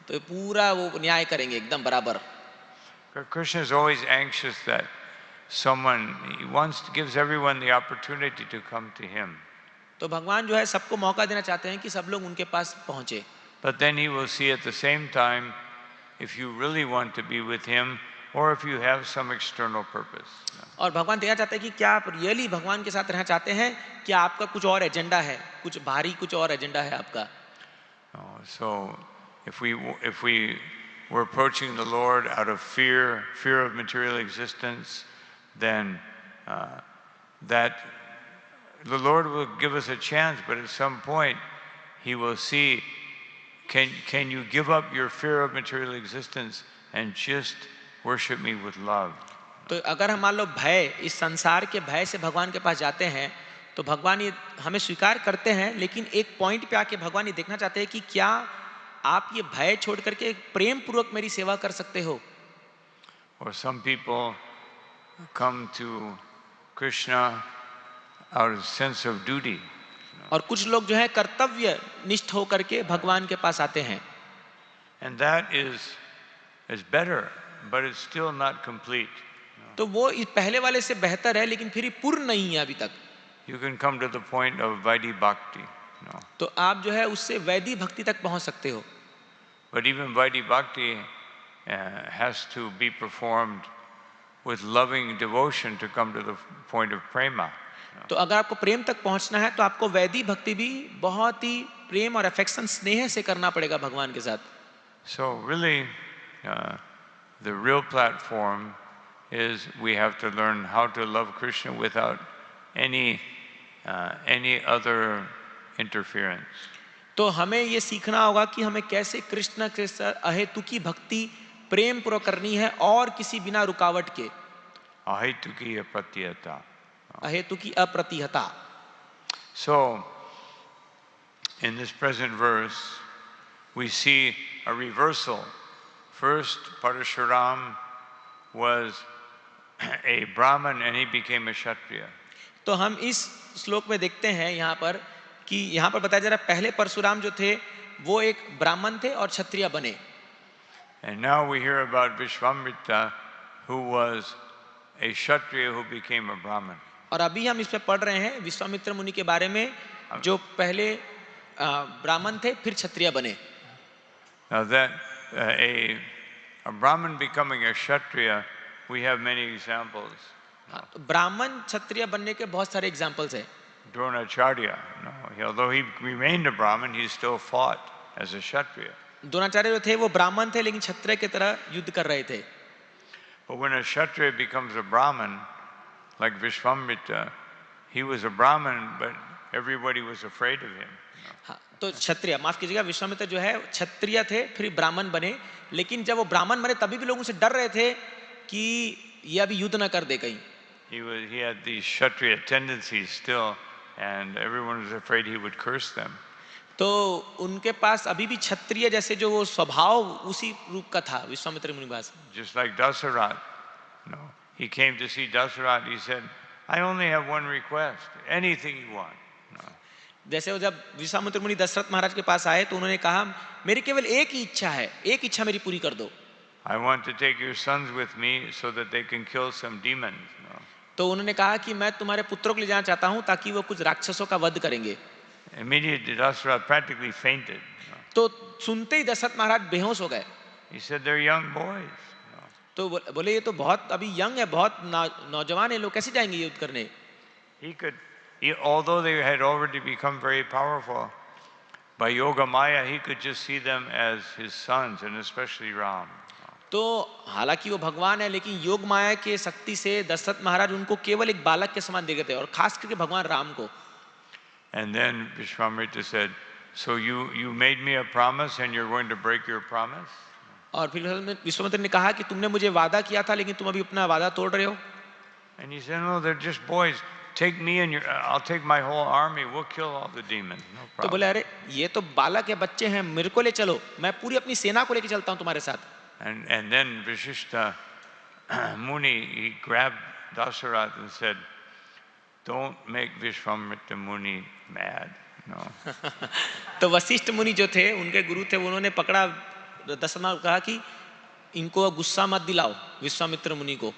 तो पूरा वो न्याय करेंगे एकदम बराबर। Krishna is always anxious that gives everyone the opportunity to come to him. तो भगवान जो है सबको मौका देना चाहते हैं कि सब लोग उनके पास पहुंचे। But then he will see at the same time if you really want to be with him or if you have some external purpose. और भगवान देखना चाहते हैं कि क्या आप रियली भगवान के साथ रहना चाहते हैं, क्या आपका कुछ और एजेंडा है, कुछ भारी कुछ और एजेंडा है आपका। So if we were approaching the Lord out of fear of material existence, then that the Lord will give us a chance, but at some point He will see, can you give up your fear of material existence and just worship me with love? तो अगर हम मान लो भय, इस संसार के भय से भगवान के पास जाते हैं तो भगवान ये हमें स्वीकार करते हैं, लेकिन एक पॉइंट पे आके भगवान ये देखना चाहते हैं कि क्या आप ये भय छोड़ करके प्रेम पूर्वक मेरी सेवा कर सकते हो। Or some people come to Krishna out of sense of duty. और कुछ लोग जो है कर्तव्य निष्ठ होकर के भगवान के पास आते हैं। And that is better but it's still not complete. तो वो इस पहले वाले से बेहतर है, लेकिन फिर भी पूर्ण नहीं है अभी तक। You can come to the point of Vaidhi Bhakti. No. तो आप जो है उससे वैदिक भक्ति तक पहुंच सकते हो। But even Vaidhi Bhakti has to be performed with loving devotion to come to the point of prema. तो अगर आपको प्रेम तक पहुंचना है तो आपको वैदिक भक्ति भी बहुत ही प्रेम और अफेक्शन, स्नेह से करना पड़ेगा भगवान के साथ। So really, the real platform is we have to learn how to love Krishna without any other interference. तो हमें ये सीखना होगा कि हमें कैसे कृष्ण के साथ अहेतु की भक्ति प्रेम पूर्वक करनी है और किसी बिना रुकावट के। Ahetuki apratyata. अहेतु की अप्रतिहता। So, in this present verse, we see a reversal. First, Parashuram was a Brahmin and he became a Kshatriya. तो हम इस श्लोक में देखते हैं यहाँ पर कि यहाँ पर बताया जा रहा है पहले परशुराम जो थे वो एक ब्राह्मण थे और क्षत्रिय बने। And now we hear about Vishwamitra, who was a Kshatriya who became a Brahmin. और अभी हम इस पे पढ़ रहे हैं विश्वामित्र मुनि के बारे में जो पहले ब्राह्मण थे फिर क्षत्रिय बने। Now that a Brahmin becoming a Kshatriya, we have many examples. ब्राह्मण क्षत्रिय बनने के बहुत सारे एग्जाम्पल्स हैं। Dronacharya, although he remained a Brahmin, he still fought as a Kshatriya. Dronacharya जो थे वो ब्राह्मण थे लेकिन क्षत्रिय की तरह युद्ध कर रहे थे। But when a Kshatriya becomes a Brahmin, like Vishwamitra, he was a Brahmin, but everybody was afraid of him. हाँ, तो क्षत्रिय, माफ कीजिएगा, विश्वामित्र जो है क्षत्रिय थे फिर ब्राह्मण बने, लेकिन जब वो ब्राह्मण बने तभी भी लोग उनसे डर रहे थे कि ये अभी युद्ध ना कर दे कहीं। He had these Kshatriya tendencies still, and everyone was afraid he would curse them. तो उनके पास अभी भी क्षत्रिय जैसे जो वो स्वभाव उसी रूप का था विश्वामित्र मुनि पास। Just like Dasarath, he came to see Dasarath. He said, "I only have one request. Anything you want." जैसे वो जब विश्वामित्र मुनि दशरथ महाराज के पास आए तो उन्होंने कहा मेरी केवल एक ही इच्छा है, एक इच्छा मेरी पूरी कर दो। I want to take your sons with me so that they can kill some demons. तो उन्होंने कहा कि मैं तुम्हारे पुत्रों को ले जाना चाहता हूं ताकि वो कुछ राक्षसों का वध करेंगे। Immediately, Dasarath practically fainted. तो सुनते ही दशरथ महाराज बेहोश हो गए। He said, "They're young boys." तो बोले ये तो बहुत अभी यंग है, बहुत नौजवान है, लोग कैसे जाएंगे युद्ध करने। Although they had already become very powerful, by Yoga Maya, he could just see them as his sons, and especially Ram. तो हालांकि वो भगवान है लेकिन योग माया के शक्ति से दशरथ महाराज उनको केवल एक बालक के समान देखते थे और खास करके भगवान राम को। And then Vishwamitra said, "So you made me a promise and you're going to break your promise?" और फिर विश्वामित्र ने कहा कि तुमने मुझे वादा किया था लेकिन तुम अभी अपना वादा तोड़ रहे हो। And he said, "No, they're just boys. Take me and I'll take my whole army. We'll kill all the demons. No तो problem." बोले अरे ये तो बालक है, बच्चे हैं, मेरे को ले चलो, मैं पूरी अपनी सेना को लेके चलता हूँ तुम्हारे साथ। And then Vishishta Muni, he grabbed Dasarath and said, "Don't make Vishwamitra Muni mad." No. तो वशिष्ठ मुनि जो थे उनके गुरु थे, उन्होंने पकड़ा दशरथ महाराज, कहा कि इनको गुस्सा मत दिलाओ विश्वामित्र मुनि को।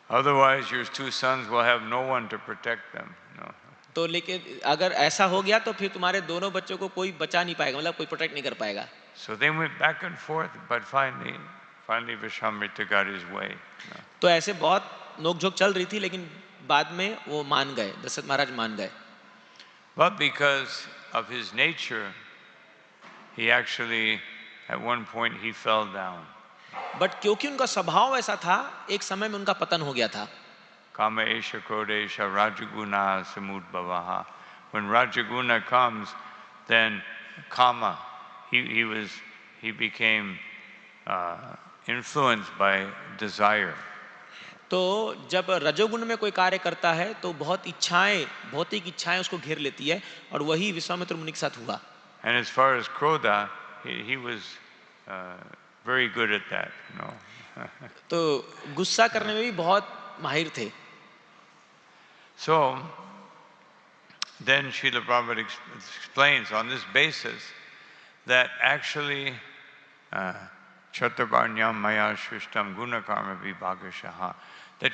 Otherwise, your two sons will have no one to protect them. No. तो लेकिन अगर ऐसा हो गया तो फिर तुम्हारे दोनों बच्चों को कोई बचा नहीं पाएगा, मतलब कोई प्रोटेक्ट नहीं कर पाएगा। So they went back and forth, but finally Vishwamitra got his way. No. तो ऐसे बहुत नोकझोंक चल रही थी लेकिन बाद में वो मान गए, दशरथ महाराज मान गए। But because of his nature, he actually, at one point, he fell down. But क्योंकि उनका स्वभाव ऐसा था, एक समय में उनका पतन हो गया था। Kama esha krodesha rajaguna samudbhavaha. When rajaguna comes, then kama, he became influenced by desire. तो जब रजोगुण में कोई कार्य करता है तो बहुत इच्छाएं, भौतिक इच्छाएं उसको घेर लेती है और वही विश्वामित्र मुनि के साथ हुआ। And as far as krodha, he was very good at that. तो गुस्सा करने में भी बहुत माहिर थे। So then Srila Prabhupada explains on this basis that actually chaturvarnyam maya shrishtam gunakarma vibhagashaha. That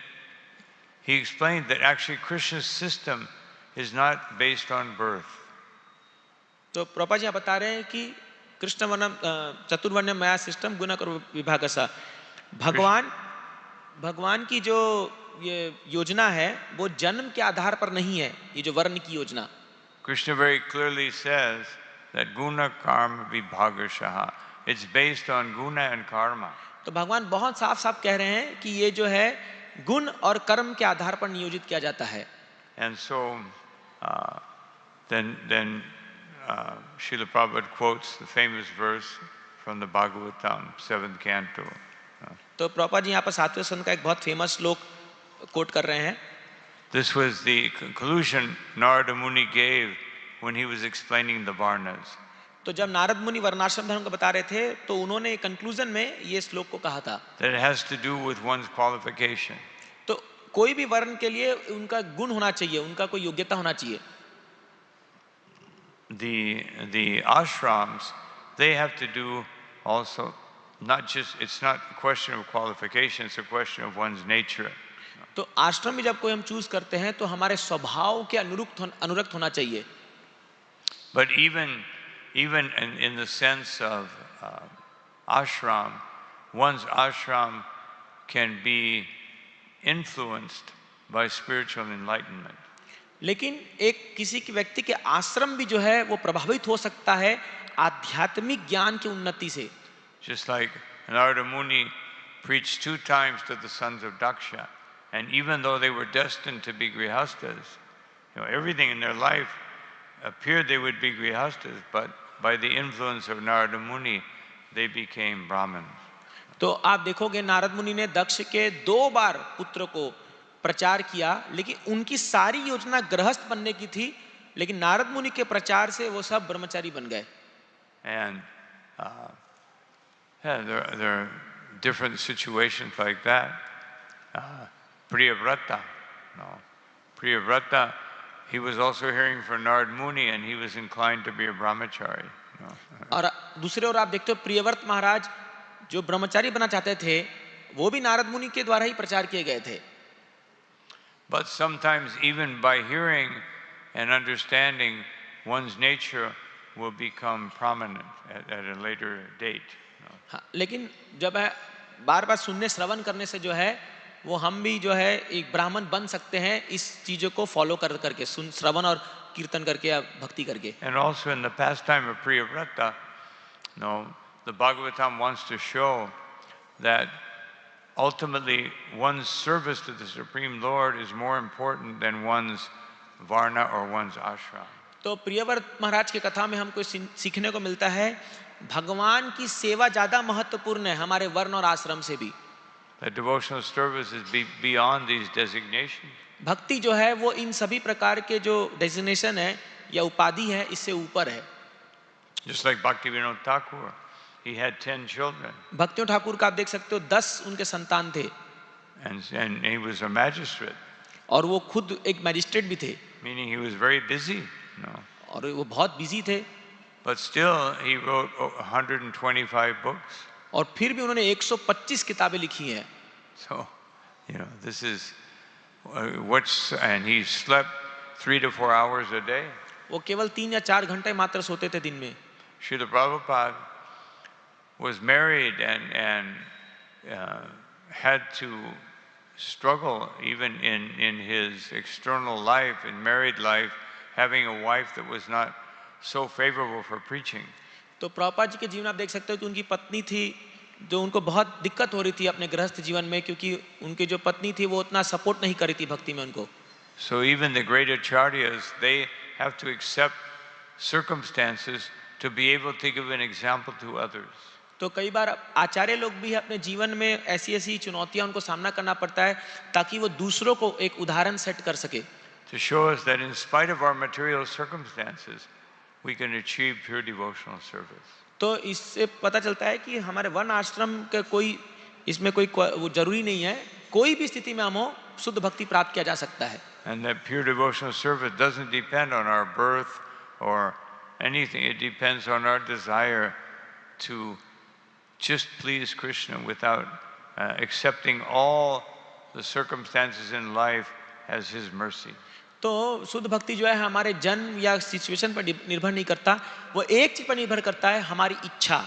he explained that actually Krishna's system is not based on birth. तो प्रभुपाद जी यहाँ बता रहे हैं कि कृष्ण वर्णम चतुर्वर्ण माया सिस्टम गुण और विभाग सा भगवान भगवान की जो ये योजना है वो जन्म के आधार पर नहीं है, ये जो वर्ण की योजना। Krishna very clearly says that guna karma vibhagashaha. It's based on guna and karma. तो भगवान बहुत साफ साफ कह रहे हैं कि ये जो है गुण और कर्म के आधार पर नियोजित किया जाता है। And so then Srila Prabhupada quotes the famous verse from the Bhagavatam, 7th canto. तो प्रभुपाद जी यहाँ पर 7वें स्कंद का एक बहुत फेमस श्लोक कोट कर रहे हैं। This was the conclusion Narada Muni gave when he was explaining the Varnas. तो जब नारद मुनि वर्णाश्रम धर्म को बता रहे थे तो उन्होंने कंक्लूजन में ये श्लोक को कहा था That it has to do with one's qualification. तो कोई भी वर्ण के लिए उनका गुण होना चाहिए, उनका कोई योग्यता होना चाहिए। The ashrams, they have to do also, not just, it's not a question of qualification, it's a question of one's nature. तो आश्रम में जब कोई हम चूज करते हैं तो हमारे स्वभाव के अनुरक्त होना चाहिए। But even in the sense of ashram, one's ashram can be influenced by spiritual enlightenment. लेकिन एक किसी के व्यक्ति के आश्रम भी जो है वो प्रभावित हो सकता है आध्यात्मिक ज्ञान की उन्नति से। Just like Narada Muni preached 2 times to the sons of Daksha, and even though they were destined to be grihastas, everything in their life appeared they would be grihastas, but by the influence of Narada Muni, they became Brahmins. तो आप देखोगे नारद मुनि ने दक्ष के 2 बार पुत्र को प्रचार किया, लेकिन उनकी सारी योजना गृहस्थ बनने की थी, लेकिन नारद मुनि के प्रचार से वो सब ब्रह्मचारी बन गए। And there are different situations like that. Priyavrata, Priyavrata, he was also hearing from Narad Muni and he was inclined to be a brahmachari. और दूसरे ओर आप देखते हो प्रियव्रत महाराज जो ब्रह्मचारी बनना चाहते थे वो भी नारद मुनि के द्वारा ही प्रचार किए गए थे। But sometimes even by hearing and understanding, one's nature will become prominent at a later date. हाँ, लेकिन जब बार बार सुनने श्रवण करने से जो है वो हम भी जो है एक ब्राह्मण बन सकते हैं इस चीजों को फॉलो करके सुन श्रवण और कीर्तन करके या भक्ति करके। And also in the pastime of Priyavrata, the Bhagavatam wants to show that ultimately one's service to the Supreme Lord is more important than one's varna or one's ashram. तो प्रियव्रत महाराज की कथा में हमको सीखने को मिलता है भगवान की सेवा ज्यादा महत्वपूर्ण है हमारे वर्ण और आश्रम से भी। That devotional service is beyond these designations. भक्ति जो है वो इन सभी प्रकार के जो डेजिग्नेशन है या उपाधि है इससे ऊपर है। Just like Bhaktivinoda Thakur, he had 10 children. भक्तियों Thakur का आप देख सकते हो 10 उनके संतान थे। And he was a magistrate. और वो खुद एक मैजिस्ट्रेट भी थे। Meaning he was very busy. और वो बहुत बिजी थे। But still he wrote 125 books. और फिर भी उन्होंने 125 किताबें लिखी हैं। So, this is and he slept 3 to 4 hours a day. वो केवल 3 या 4 घंटे मात्र सोते थे दिन में। Srila Prabhupada was married and had to struggle even in his external life, in married life, having a wife that was not so favorable for preaching. तो प्रभुपाद जी के जीवन आप देख सकते हो कि उनकी पत्नी थी जो उनको बहुत दिक्कत हो रही थी अपने गृहस्थ जीवन में क्योंकि उनकी जो पत्नी थी वो उतना सपोर्ट नहीं कर रही थी भक्ति में उनको। So even the great acharyas, they have to accept circumstances to be able to give an example to others. तो कई बार आचार्य लोग भी अपने जीवन में ऐसी ऐसी चुनौतियां उनको सामना करना पड़ता है ताकि वो दूसरों को एक उदाहरण सेट कर सके। To show us that in spite of our material circumstances, we can achieve pure devotional service. तो इससे पता चलता है कि हमारे वर्ण आश्रम के कोई इसमें कोई वो जरूरी नहीं है, कोई भी स्थिति में हम हो शुद्ध भक्ति प्राप्त किया जा सकता है। And that pure devotional service doesn't depend on our birth or anything. It depends on our desire just please Krishna without accepting all the circumstances in life as his mercy. तो शुद्ध भक्ति जो है हमारे जन्म या सिचुएशन पर निर्भर नहीं करता, वो एक चीज पर निर्भर करता है, हमारी इच्छा।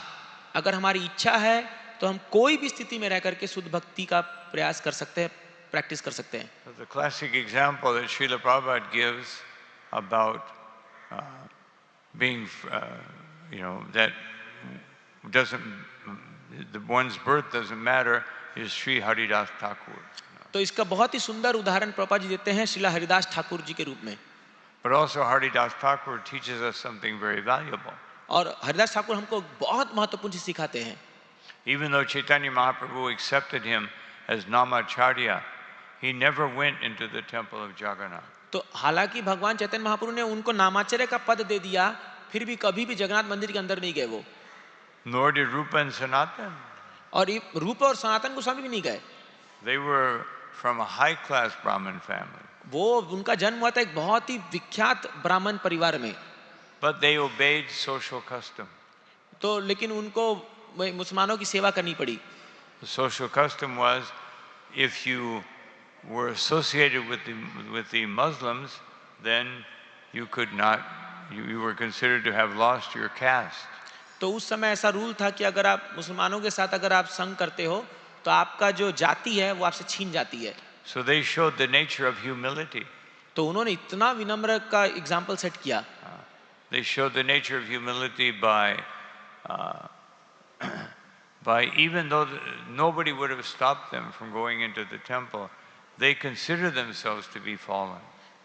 अगर हमारी इच्छा है तो हम कोई भी स्थिति में रह करके शुद्ध भक्ति का प्रयास कर सकते हैं, प्रैक्टिस कर सकते हैं। The classic example that Srila Prabhupada gives about being, that one's birth doesn't matter is Sri Haridas Thakur. तो इसका बहुत ही सुंदर उदाहरण प्रभुपाद जी देते हैं श्रीला हरिदास ठाकुर जी के रूप में। But also Haridas Thakur teaches us something very valuable. और हरिदास ठाकुर हमको बहुत महत्वपूर्ण चीज सिखाते हैं। Even though Chaitanya Mahaprabhu accepted him as Namacharya, he never went into the temple of Jagannath. तो हालांकि भगवान चैतन्य महाप्रभु ने उनको नामाचार्य का पद दे दिया, फिर भी कभी भी जगन्नाथ मंदिर के अंदर नहीं गए वो। Nor did Rupa and Sanatan. और रूप और सनातन गोस्वामी भी नहीं गए। They were from a high-class Brahmin family. वो उनका जन्म हुआ था एक बहुत ही विख्यात ब्राह्मण परिवार में। But they obeyed social custom. तो लेकिन उनको मुसलमानों की सेवा करनी पड़ी। The social custom was, if you were associated with the Muslims, then you could not, you were considered to have lost your caste. तो उस समय ऐसा रूल था कि अगर आप मुसलमानों के साथ अगर आप संग करते हो तो आपका जो जाति है वो आपसे छीन जाती है। So they showed the nature of humility. तो उन्होंने इतना विनम्र का एग्जाम्पल सेट किया। They showed the nature of humility by even though nobody would have stopped them from going into the temple, they consider themselves to be fallen.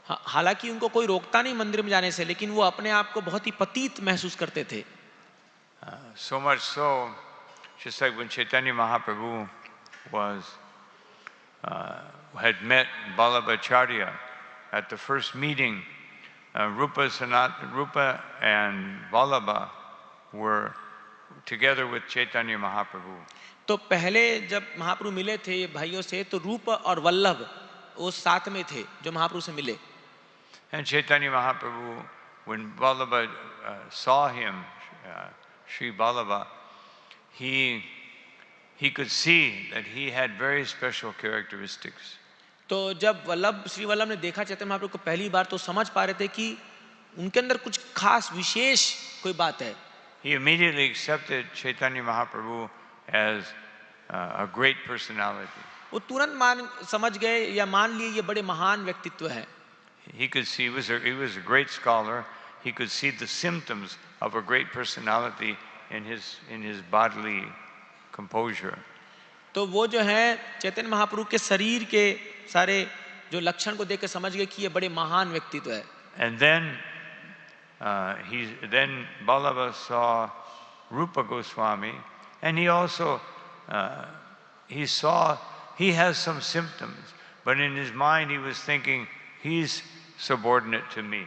हालांकि उनको कोई रोकता नहीं मंदिर में जाने से, लेकिन वो अपने आप को बहुत ही पतित महसूस करते थे। So much so, just like when Chaitanya Mahaprabhu had met Vallabhacharya at the first meeting, Rupa and Vallabha were together with Chaitanya Mahaprabhu. तो पहले जब महाप्रभु मिले थे भाइयों से, तो रूप और वल्लभ वो साथ में थे जो महाप्रभु से मिले। And Chaitanya Mahaprabhu, when Vallabha saw him, Sri Vallabha, he could see that he had very special characteristics. तो जब श्री वल्लभ ने देखा चैतन्य महाप्रभु को पहली बार, तो समझ पा रहे थे कि उनके अंदर कुछ खास विशेष कोई बात है। He immediately accepted Chaitanya Mahaprabhu as a great personality. वो तुरंत समझ गए या मान लिए ये बड़े महान व्यक्तित्व है। He could see, he was a great scholar. He could see the symptoms of a great personality in his bodily composure. तो वो जो है चैतन्य महाप्रभु के शरीर के सारे जो लक्षण को देख के समझ गए कि ये बड़े महान व्यक्तित्व है। And then Vallabha saw Rupa Goswami, and he also he has some symptoms, but in his mind he was thinking he's subordinate to me.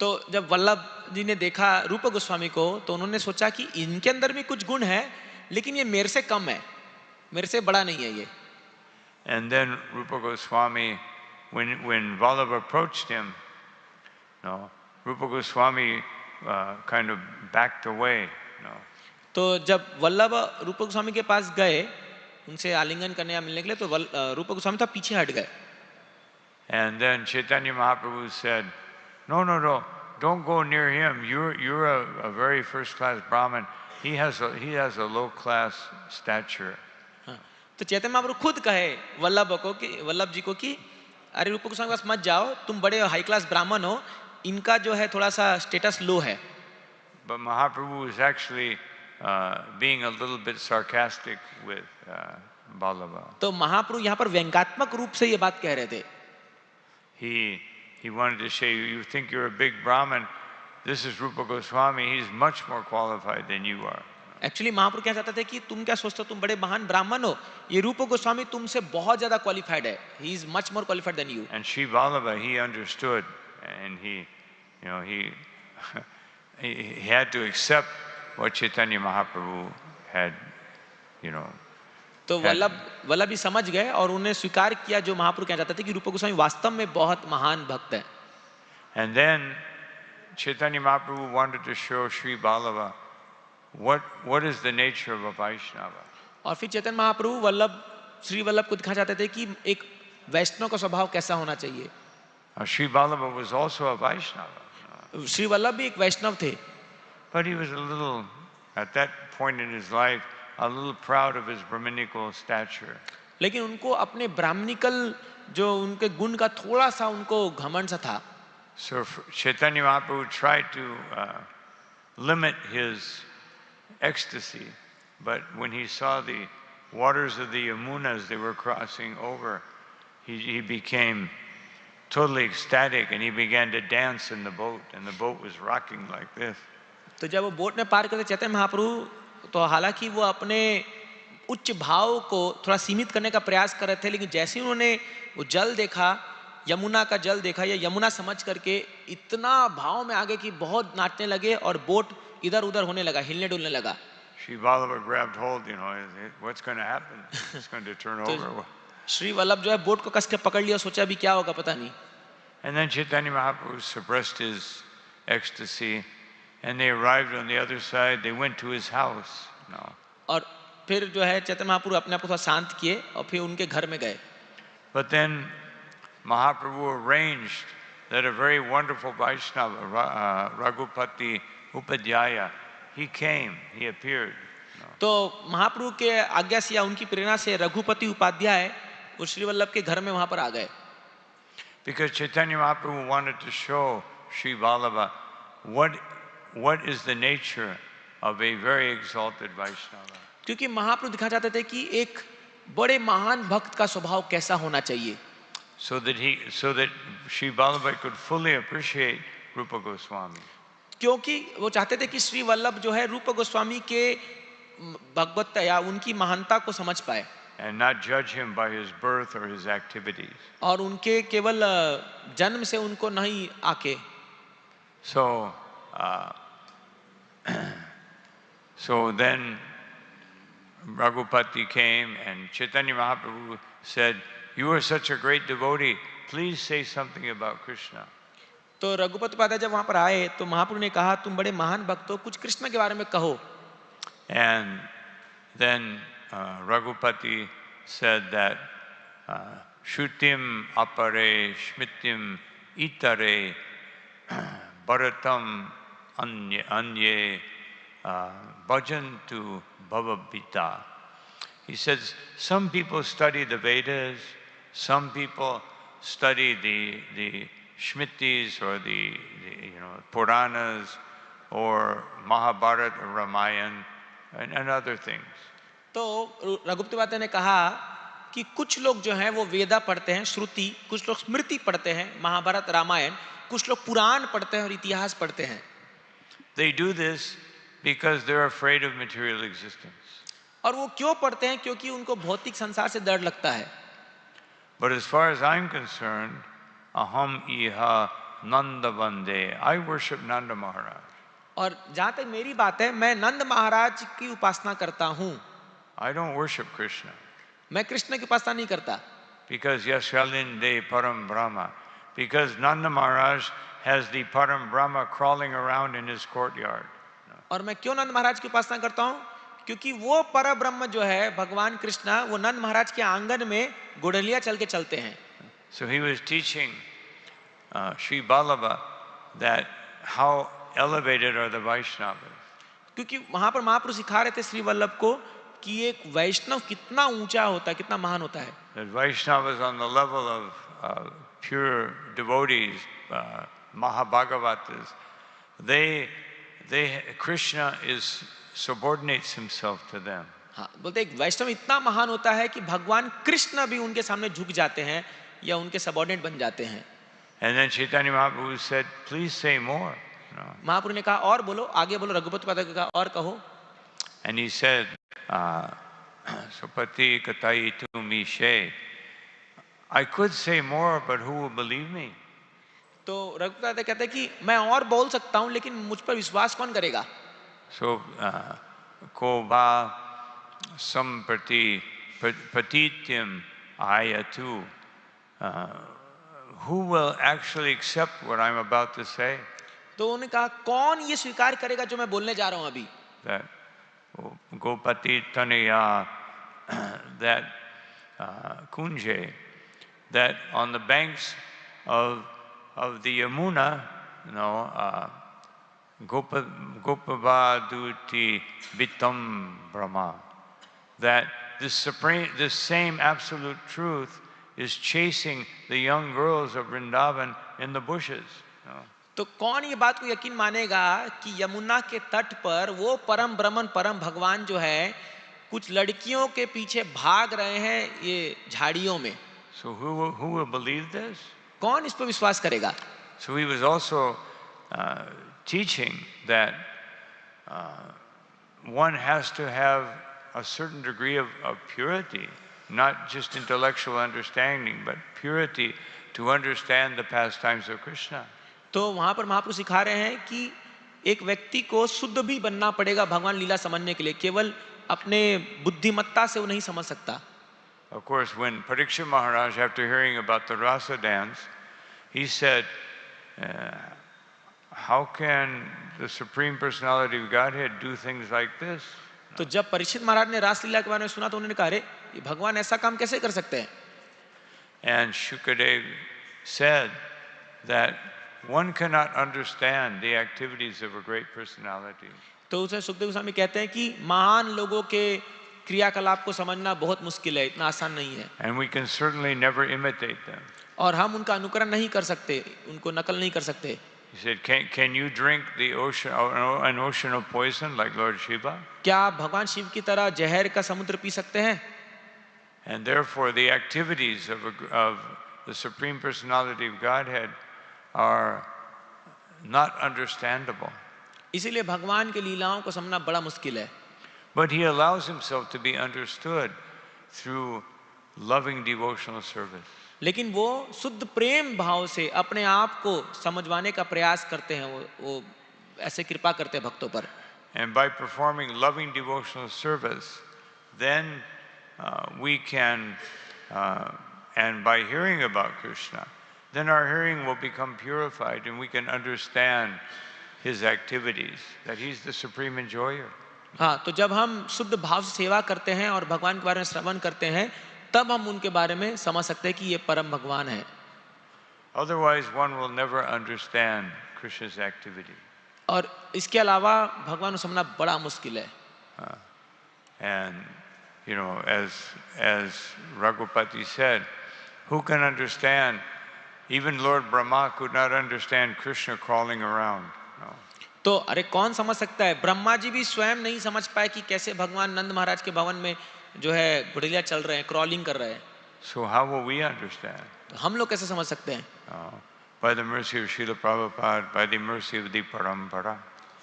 तो जब वल्लभ जी ने देखा रूप गोस्वामी को, तो उन्होंने सोचा कि इनके अंदर भी कुछ गुण है, लेकिन ये मेरे से कम है, मेरे से बड़ा नहीं है ये। And then Rupa Goswami, when Vallabha approached him, Rupa Goswami kind of backed away. तो जब वल्लभ रूप गोस्वामी के पास गए उनसे आलिंगन करने या मिलने के लिए, तो रूप गोस्वामी था पीछे हट गए। And then Chaitanya Mahaprabhu said, No, don't go near him. You're a very first-class Brahmin. He has a low-class stature. तो चैतन्य महाप्रभु खुद कहे वल्लभ जी को कि अरे रूप गोस्वामी के पास मत जाओ, तुम बड़े हाई क्लास ब्राह्मण हो, इनका जो है थोड़ा सा स्टेटस लो है। But Mahaprabhu was actually being a little bit sarcastic with Vallabha. तो महाप्रभु यहाँ पर व्यंग्यात्मक रूप से ये बात कह रहे थे। He wanted to say, you think you're a big Brahmin, this is Rupa Goswami, he's much more qualified than you are. Actually महाप्रभु क्या चाहते थे कि तुम क्या सोचते हो, तुम बड़े महान ब्राह्मण हो, ये रूप गोस्वामी तुमसे बहुत ज्यादा क्वालिफाइड है, he is much more qualified than you. And Sri Vallabha, he understood, and he had to accept what Chaitanya Mahaprabhu had, तो वल्लभ भी समझ गए और उन्हें स्वीकार किया जो महाप्रभु क्या चाहते थे कि रूप गोस्वामी वास्तव में बहुत महान भक्त है। And then Chaitanya Mahaprabhu wanted to show Sri Vallabha what is the nature of a Vaishnava? और फिर चैतन्य महाप्रभु श्री वल्लभ को दिखा चाहते थे कि एक वैष्णव का स्वभाव कैसा होना चाहिए। Sri Vallabha was also a Vaishnava, Shri Vallabh भी एक वैष्णव थे, but he was a little, at that point in his life, a little proud of his Brahminical stature. लेकिन उनको अपने ब्राह्मणिकल जो उनके गुण का थोड़ा सा उनको घमंड सा था। So Chaitanya Mahaprabhu tried to limit his ecstasy, but when he saw the waters of the Yamuna as they were crossing over, he became totally ecstatic and he began to dance in the boat, and the boat was rocking like this. तो जब वो boat में पार करते चैतन्य महाप्रभु, तो हालांकि वो अपने उच्च भाव को थोड़ा सीमित करने का प्रयास कर रहे थे, लेकिन जैसे ही उन्होंने वो जल देखा, यमुना का जल देखा या यमुना समझ करके इतना भाव में आ गए कि बहुत नाचने लगे और बोट इधर उधर होने लगा, हिलने डुलने लगा। Sri Vallabha grabbed hold, what's going to happen? It's going to turn over. Shri Vallabh जो है बोट को कस के पकड़ लिया, सोचा भी क्या होगा पता नहीं। And then Chaitanya Mahaprabhu suppressed his ecstasy, and they arrived on the other side. They went to his house. No. और फिर जो है चैतन्य महाप्रभु अपने आप को थोड़ा शांत किए और फिर उनके घर में गए। But then Mahaprabhu arranged that a very wonderful Vaishnava, Raghupati Upadhyaya, he came, he appeared. तो महाप्रभु के आज्ञा से या उनकी प्रेरणा से रघुपति उपाध्याय उस श्री वल्लभ के घर में वहां पर आ गए। Because Chaitanya Mahaprabhu wanted to show Sri Vallabha what is the nature of a very exalted Vaishnava. क्योंकि महाप्रभु दिखा चाहते थे कि एक बड़े महान भक्त का स्वभाव कैसा होना चाहिए। So that Sri Vallabha could fully appreciate Rupa Goswami. क्योंकि वो चाहते थे कि श्री वल्लभ जो है रूप गोस्वामी के भगवत्ता या उनकी महानता को समझ पाए, and not judge him by his birth or his activities. और उनके केवल जन्म से उनको नहीं आके। So so then Raghupati came and Chaitanya Mahaprabhu said, "You are such a great devotee, please say something about Krishna." तो रघुपति उपाध्याय जब वहां पर आए तो महाप्रभु ने कहा, तुम बड़े महान भक्त हो, कुछ कृष्ण के बारे में कहो। And then Raghupati said that Shrutim apare shmitim itare bharatam anye bhajantu bhavabhita. He says some people study the Vedas, some people study the Shmitis or the Puranas or Mahabharata or Ramayana and other things. तो रघुपति उपाध्याय ने कहा कि कुछ लोग जो हैं वो वेदा पढ़ते हैं, श्रुति, कुछ लोग स्मृति पढ़ते हैं, महाभारत रामायण, कुछ लोग पुराण पढ़ते हैं और इतिहास पढ़ते हैं। They do this because they're afraid of material existence. और वो क्यों पढ़ते हैं? क्योंकि उनको भौतिक संसार से डर लगता है। But as far as I'm concerned, aham iha Nanda Vande, I worship Nanda Maharaj. और जहां तक मेरी बात है, मैं नंद महाराज की उपासना करता हूं। I don't worship Krishna. मैं कृष्ण की उपासना नहीं करता। Because Yashalinde Param Brahma. Because Nanda Maharaj has the Param Brahma crawling around in his courtyard. और मैं क्यों नंद महाराज की उपासना करता हूं? क्योंकि वो पर ब्रह्म जो है भगवान कृष्णा, वो नंद महाराज के आंगन में गुड़लिया चल के चलते हैं। So he was teaching Sri Vallabha that how elevated are the Vaishnavas. क्योंकि वहां पर महापुरुष सिखा रहे थे श्री वल्लभ को कि एक वैष्णव कितना ऊंचा होता है, कितना महान होता है। That Vaishnavas on the level of pure devotees, Mahabhagavatas, Krishna subordinates himself to them. हाँ, बोलते एक वैष्णव इतना महान होता है कि भगवान कृष्ण भी उनके सामने झुक जाते हैं या उनके सबऑर्डिनेट बन जाते हैं। And then Chaitanya Mahaprabhu said, "Please say more." महाप्रभु ने कहा और बोलो, आगे बोलो। रघुपति उपाध्याय ने कहा और कहो। And he said, "Supati katai tu mishe." I could say more, but who will believe me? तो रघुपति उपाध्याय कहते हैं कि मैं और बोल सकता हूं, लेकिन मुझ पर विश्वास कौन करेगा? So, ko va samprati patityam ayatu. Who will actually accept what I'm about to say? तो उन्होंने कहा कौन ये स्वीकार करेगा जो मैं बोलने जा रहा हूं अभी? That Gopati Tanaya, that Kunje, that on the banks of the Yamuna, Gopavaduti Vitam Brahma, that this same absolute truth is chasing the young girls of Vrindavan in the bushes. तो कौन ये बात को यकीन मानेगा कि यमुना के तट पर वो परम ब्रह्मन परम भगवान जो है कुछ लड़कियों के पीछे भाग रहे हैं ये झाड़ियों में. So who will believe this? कौन इस पर विश्वास करेगा? So he was also teaching that one has to have a certain degree of purity, not just intellectual understanding, but purity to understand the pastimes of Krishna. तो वहां पर महाप्रभु सिखा रहे हैं कि एक व्यक्ति को शुद्ध भी बनना पड़ेगा भगवान लीला समझने के लिए, केवल अपने बुद्धिमत्ता से वो नहीं समझ सकता. Of course, when Parikshit Maharaj, after hearing about the Rasa dance, he said, how can the Supreme Personality of Godhead do things like this? तो जब परीक्षित महाराज ने रासलीला के बारे में सुना तो उन्होंने कहा, अरे ये भगवान ऐसा काम कैसे कर सकते हैं? And Shukadev said that one cannot understand the activities of a great personality. तो उसे सुखदेव गोस्वामी कहते हैं कि महान लोगों के क्रियाकलाप को समझना बहुत मुश्किल है, इतना आसान नहीं है. And we can certainly never imitate them. और हम उनका अनुकरण नहीं कर सकते, उनको नकल नहीं कर सकते. He said, can you drink the ocean, an ocean of poison like Lord Shiva? क्या आप भगवान शिव की तरह जहर का समुद्र पी सकते हैं? And therefore the activities of the Supreme Personality of Godhead are not understandable. इसीलिए भगवान के लीलाओं को समझना बड़ा मुश्किल है. But he allows himself to be understood through loving devotional service. लेकिन वो शुद्ध प्रेम भाव से अपने आप को समझवाने का प्रयास करते हैं, वो ऐसे कृपा करते हैं भक्तों पर. And by performing loving devotional service, then we can, and by hearing about Krishna, then our hearing will become purified and we can understand his activities, that he's the supreme enjoyer. हाँ, तो जब हम शुद्ध भाव से सेवा करते हैं और भगवान के बारे में श्रवण करते हैं, तब हम उनके बारे में समझ सकते हैं कि ये परम भगवान है. Otherwise, one will never understand Krishna's activity. और इसके अलावा भगवान को समझना बड़ा मुश्किल है. And as Raghupati said, who can understand? Even Lord Brahma could not understand Krishna crawling around. No. तो अरे कौन समझ सकता है? ब्रह्मा जी भी स्वयं नहीं समझ पाए कि कैसे भगवान नंद महाराज के भवन में जो है गुड़िया चल रहे हैं, क्रॉलिंग कर रहे हैं. So how will we understand? तो हम लोग कैसे समझ सकते हैं? By the mercy of Srila Prabhupada, by the mercy of the Parampara.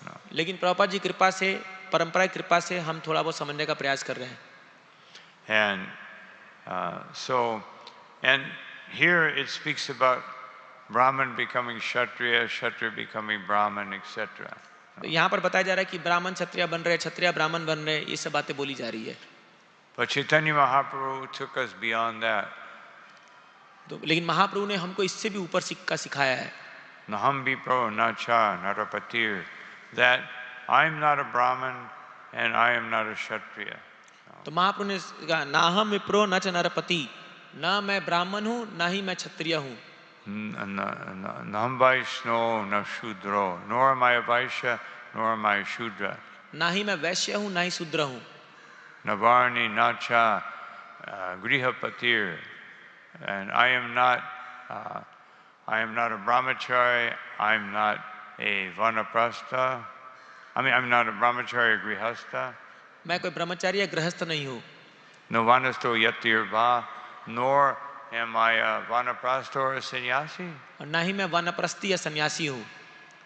No. लेकिन प्रभुपाद जी कृपा से, परंपरा की कृपा से हम थोड़ा बहुत समझने का प्रयास कर रहे हैं. And here it speaks about Brahman becoming Kshatriya, Kshatriya becoming Brahman, etc. तो यहाँ पर बताया जा रहा है कि ब्राह्मण क्षत्रिय बन रहे, क्षत्रिय ब्राह्मण बन रहे, ये सब बातें बोली जा रही है. But Chaitanya Mahaprabhu took us beyond that. तो लेकिन महाप्रभु ने हमको इससे भी ऊपर का सिखाया है. Naham vipro nacha narapatir, that I'm not a Brahman and I am not a Kshatriya. तो महाप्रभु ने कहा, ना हम विप्रो न च नरपति, ना मैं ब्राह्मण हूँ ना ही मैं क्षत्रिय हूँ. Nam Vaishno na Shudro, nor am I a Vaishya, nor am I a Shudra. ना ही मैं वैश्य हूँ ना ही शूद्र हूँ. Navarni nacha grihapatir, and I am not a brahmachari, I'm not a vanaprastha. I'm not a brahmachari or grihastha. मैं कोई ब्रह्मचारी या गृहस्थ नहीं हूँ. No vanasto yatirva, nor am I a vanaprastha or a sannyasi. और ना ही मैं वानप्रस्थी या सन्यासी हूँ.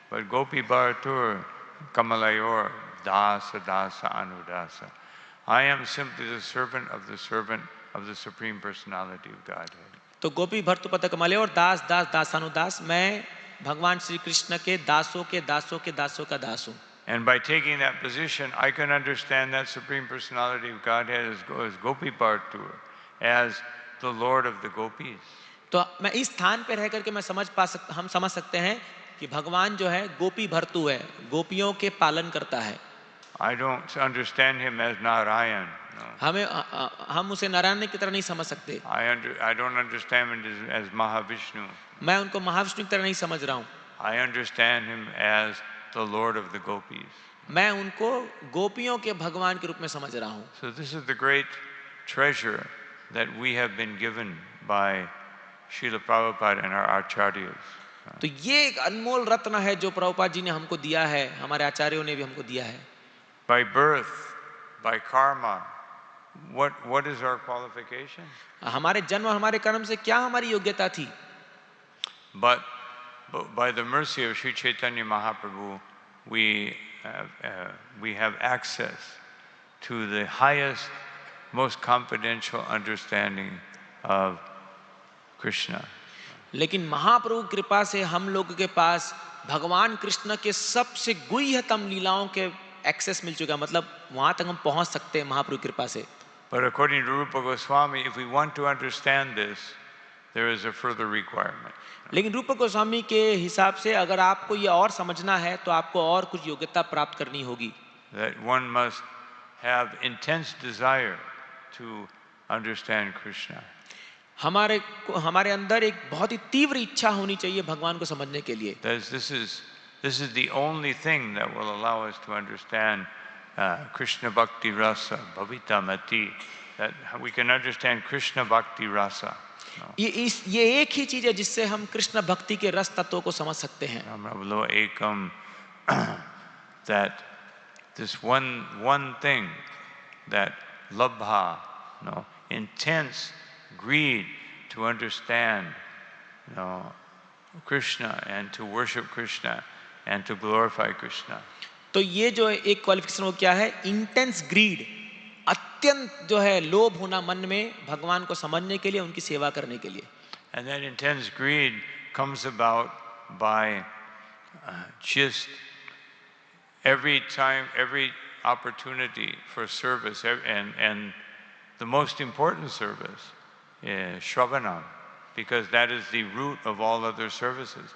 But Gopi Bharatur Kamalayor Dasa Dasa Anudasa. I am simply the servant of the Supreme Personality of Godhead. तो गोपी भर्तृपद कमले और दास दास दासानुदास, मैं भगवान श्री कृष्ण के दासों के दासों के दासों का दास हूँ. And by taking that position, I can understand that Supreme Personality of Godhead as Gopi Bharatur, as the Lord of the Gopis. तो मैं इस स्थान पे रह करके मैं हम समझ सकते हैं कि भगवान जो है गोपी भर्तु है, गोपियों के पालन करता है. I don't understand him as Narayan. No. हम उसे नारायण की तरह नहीं समझ सकते. I don't understand him as Mahavishnu. मैं उनको महाविष्णु की तरह नहीं समझ रहा हूँ. I understand him as the Lord of the Gopis. मैं उनको गोपियों के भगवान के रूप में समझ रहा हूँ. So this is the great treasure that we have been given by Srila Prabhupada and our acharyas. तो ये एक अनमोल रत्न है जो प्रभुपाद जी ने हमको दिया है, हमारे आचार्यों ने भी हमको दिया है. By birth, by karma, what is our qualification? हमारे जन्म और हमारे कर्म से क्या हमारी योग्यता थी? But by the mercy of Sri Chaitanya Mahaprabhu, we have access to the highest, most confidential understanding of Krishna. लेकिन महाप्रभु की कृपा से हम लोगों के पास भगवान कृष्ण के सबसे गुह्यतम लीलाओं के एक्सेस मिल चुका है. मतलब वहां तक हम पहुंच सकते हैं महाप्रभु की कृपा से. But according to Rupa Goswami, if we want to understand this, there is a further requirement. लेकिन रूप गोस्वामी के हिसाब से अगर आपको ये और समझना है तो आपको और कुछ योग्यता प्राप्त करनी होगी. That one must have intense desire to understand Krishna. हमारे अंदर एक बहुत ही तीव्र इच्छा होनी चाहिए भगवान को समझने के लिए. This is the only thing that will allow us to understand Krishna Bhakti Rasa, Bhavita Mati, that we can understand Krishna Bhakti Rasa. ये एक ही चीज है जिससे हम कृष्ण भक्ति के रस तत्वों को समझ सकते हैं. That this one thing, that labha, intense greed to understand, Krishna and to worship Krishna and to glorify Krishna. तो ये जो एक क्वालिफिकेशन वो क्या है? इंटेंस ग्रीड, अत्यंत जो है लोभ होना मन में भगवान को समझने के लिए, उनकी सेवा करने के लिए. And that intense greed comes about by just every time, every opportunity for service, and the most important service is Shravanam, because that is the root of all other services.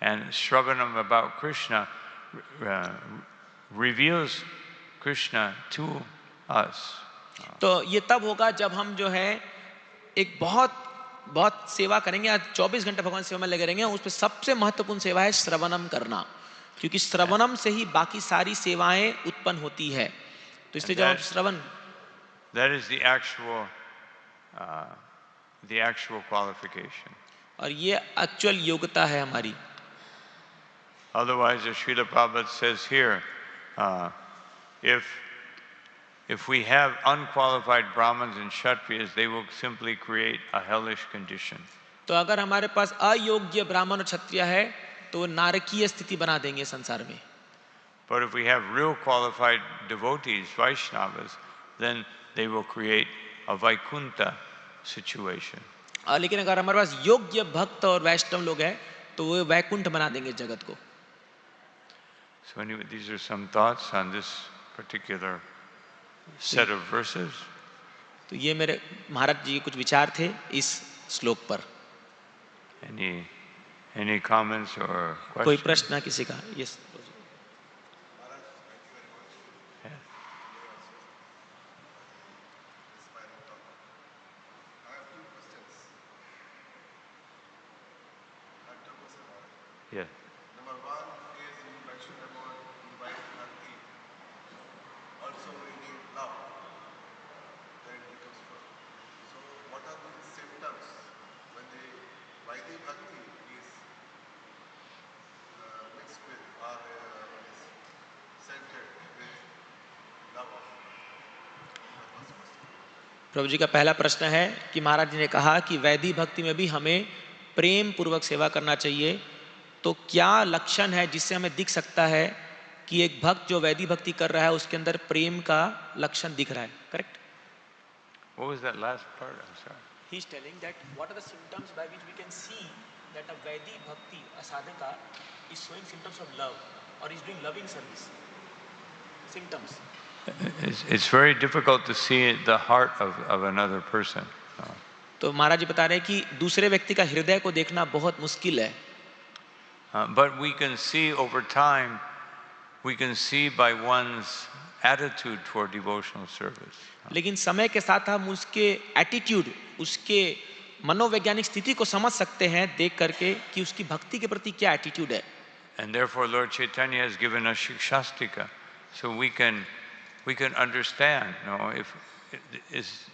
And Shravanam about Krishna reveals Krishna to us. तो ये तब होगा जब हम जो है एक बहुत सेवा करेंगे. आज 24 घंटे भगवान सेवा में लगे रहेंगे. उसमें सबसे महत्वपूर्ण सेवा है श्रवणम करना, क्योंकि श्रवणम से ही बाकी सारी सेवाएं उत्पन्न होती है. तो इसलिए जब हम श्रवण, that is the actual qualification. और ये एक्चुअल योग्यता है हमारी. Otherwise, as Srila Prabhupada says here, if we have unqualified Brahmins and Kshatriyas, they will simply create a hellish condition. तो अगर हमारे पास अयोग्य ब्राह्मण और क्षत्रिय है तो नारकीय स्थिति बना देंगे संसार में. But if we have real qualified devotees, Vaishnavas, then they will create a Vaikuntha situation. लेकिन अगर हमारे पास योग्य भक्त और वैष्णव लोग हैं तो वो वैकुंठ बना देंगे जगत को. So anyway, these are some thoughts on this particular set of verses. तो ये मेरे महाराज जी कुछ विचार थे इस श्लोक पर. Any comments or questions? कोई प्रश्न किसी का? Yes. Yeah. Number one is you mentioned about divine bhakti. Also we need love. Then it becomes first. So what are the symptoms when the Vaidhi bhakti is mixed with or is centered with love of प्रभु जी का पहला प्रश्न है कि महाराज जी ने कहा कि वैदिक भक्ति में भी हमें प्रेम पूर्वक सेवा करना चाहिए. तो क्या लक्षण है जिससे हमें दिख सकता है कि एक भक्त जो वैदिक भक्ति कर रहा है उसके अंदर प्रेम का लक्षण दिख रहा है? Correct. What was that last part? I'm sorry. He is telling that what are the symptoms by which we can see that a Vaidhi bhakti, a sadhaka, is showing symptoms of love or is doing loving service. Symptoms. It's very difficult to see the heart of another person. तो महाराज जी बता रहे हैं कि दूसरे व्यक्ति का हृदय को देखना बहुत मुश्किल है. But we can see over time, we can see by one's attitude toward devotional service. लेकिन समय के साथ हम उसके एटीट्यूड, उसके मनोवैज्ञानिक स्थिति को समझ सकते हैं देख करके कि उसकी भक्ति के प्रति क्या एटीट्यूड है. And therefore Lord Chaitanya has given us Shikshastika, so we can understand, if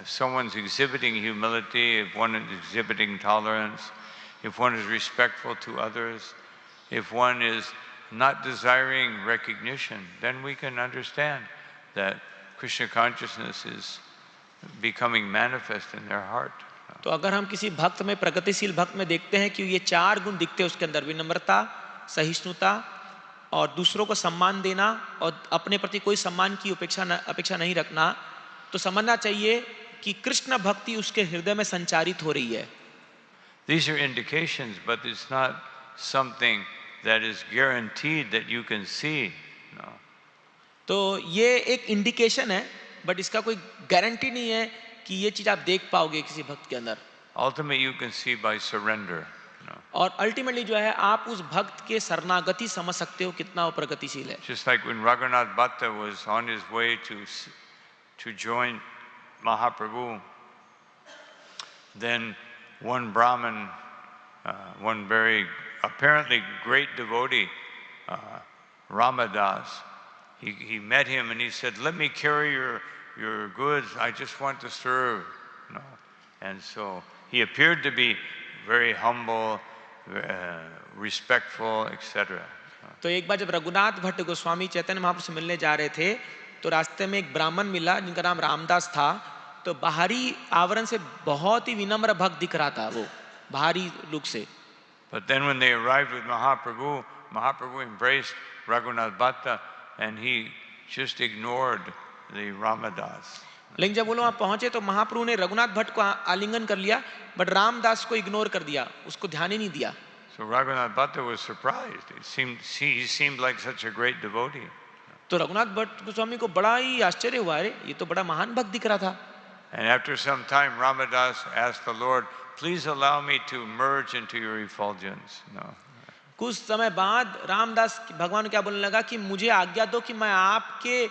someone's exhibiting humility, if one is exhibiting tolerance, if one is respectful to others, if one is not desiring recognition, then we can understand that Krishna consciousness is becoming manifest in their heart. तो अगर हम किसी भक्त में, प्रगतिशील भक्त में देखते हैं कि ये 4 गुण दिखते हैं उसके अंदर, विनम्रता, सहिष्णुता और दूसरों को सम्मान देना और अपने प्रति कोई सम्मान की अपेक्षा नहीं रखना, तो समझना चाहिए कि कृष्ण भक्ति उसके हृदय में संचारित हो रही है. These are indications, but it's not something that is guaranteed that you can see. No. तो ये एक इंडिकेशन है, बट इसका कोई गारंटी नहीं है कि ये चीज आप देख पाओगे किसी भक्त के अंदर. Ultimately, you can see by surrender. No. और अल्टीमेटली जो है आप उस भक्त के शरणागति समझ सकते हो कितना वो प्रगतिशील है. Just like when Raghunath Bhatta was on his way to join Mahaprabhu, then one Brahmin, one very apparently great devotee, Ramadas, he met him and he said, "Let me carry your goods. I just want to serve." No. And so he appeared to be very humble, respectful, etc. तो एक बार जब रघुनाथ भट्ट गोस्वामी चैतन्य महाप्रभु से मिलने जा रहे थे, तो रास्ते में एक ब्राह्मण मिला जिनका नाम रामदास था. तो बाहरी आवरण से बहुत ही विनम्र भक्त दिख रहा था वो, बाहरी लुक से. But then when they arrived with Mahaprabhu, Mahaprabhu embraced Raghunath Bhatta and he just ignored the Ramadas. लेकिन जब वो लोग वहां पहुंचे तो महाप्रभु ने रघुनाथ भट्ट को आलिंगन कर लिया, बट रामदास को इग्नोर कर दिया, उसको ध्यान ही नहीं दिया. So Raghunath Bhatta was surprised. He seemed like such a great devotee. तो रघुनाथ भट्ट गोस्वामी को बड़ा ही आश्चर्य हुआ, अरे ये तो बड़ा महान भक्त दिख रहा था. And after some time, Ramadas asked the Lord, "Please allow me to merge into your effulgence." No. कुछ समय बाद रामदास भगवान क्या बोलने लगा कि मुझे आज्ञा दो कि मैं आपके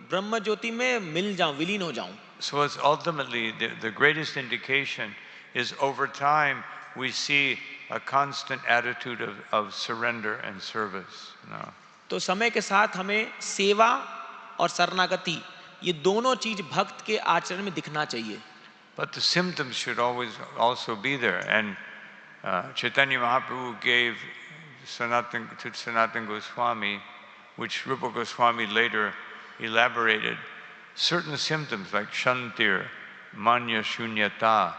ब्रह्म ज्योति में मिल जाऊं, विलीन हो जाऊं. So it's ultimately the greatest indication is over time we see a constant attitude of surrender and service. No. तो समय के साथ हमें सेवा और शरणागति, ये दोनों चीज भक्त के आचरण में दिखना चाहिए. But the symptoms should always also be there. And Chaitanya Mahaprabhu gave Sanatana Goswami, which Rupa Goswami later elaborated, certain symptoms like Shantir, Manya Shunyata,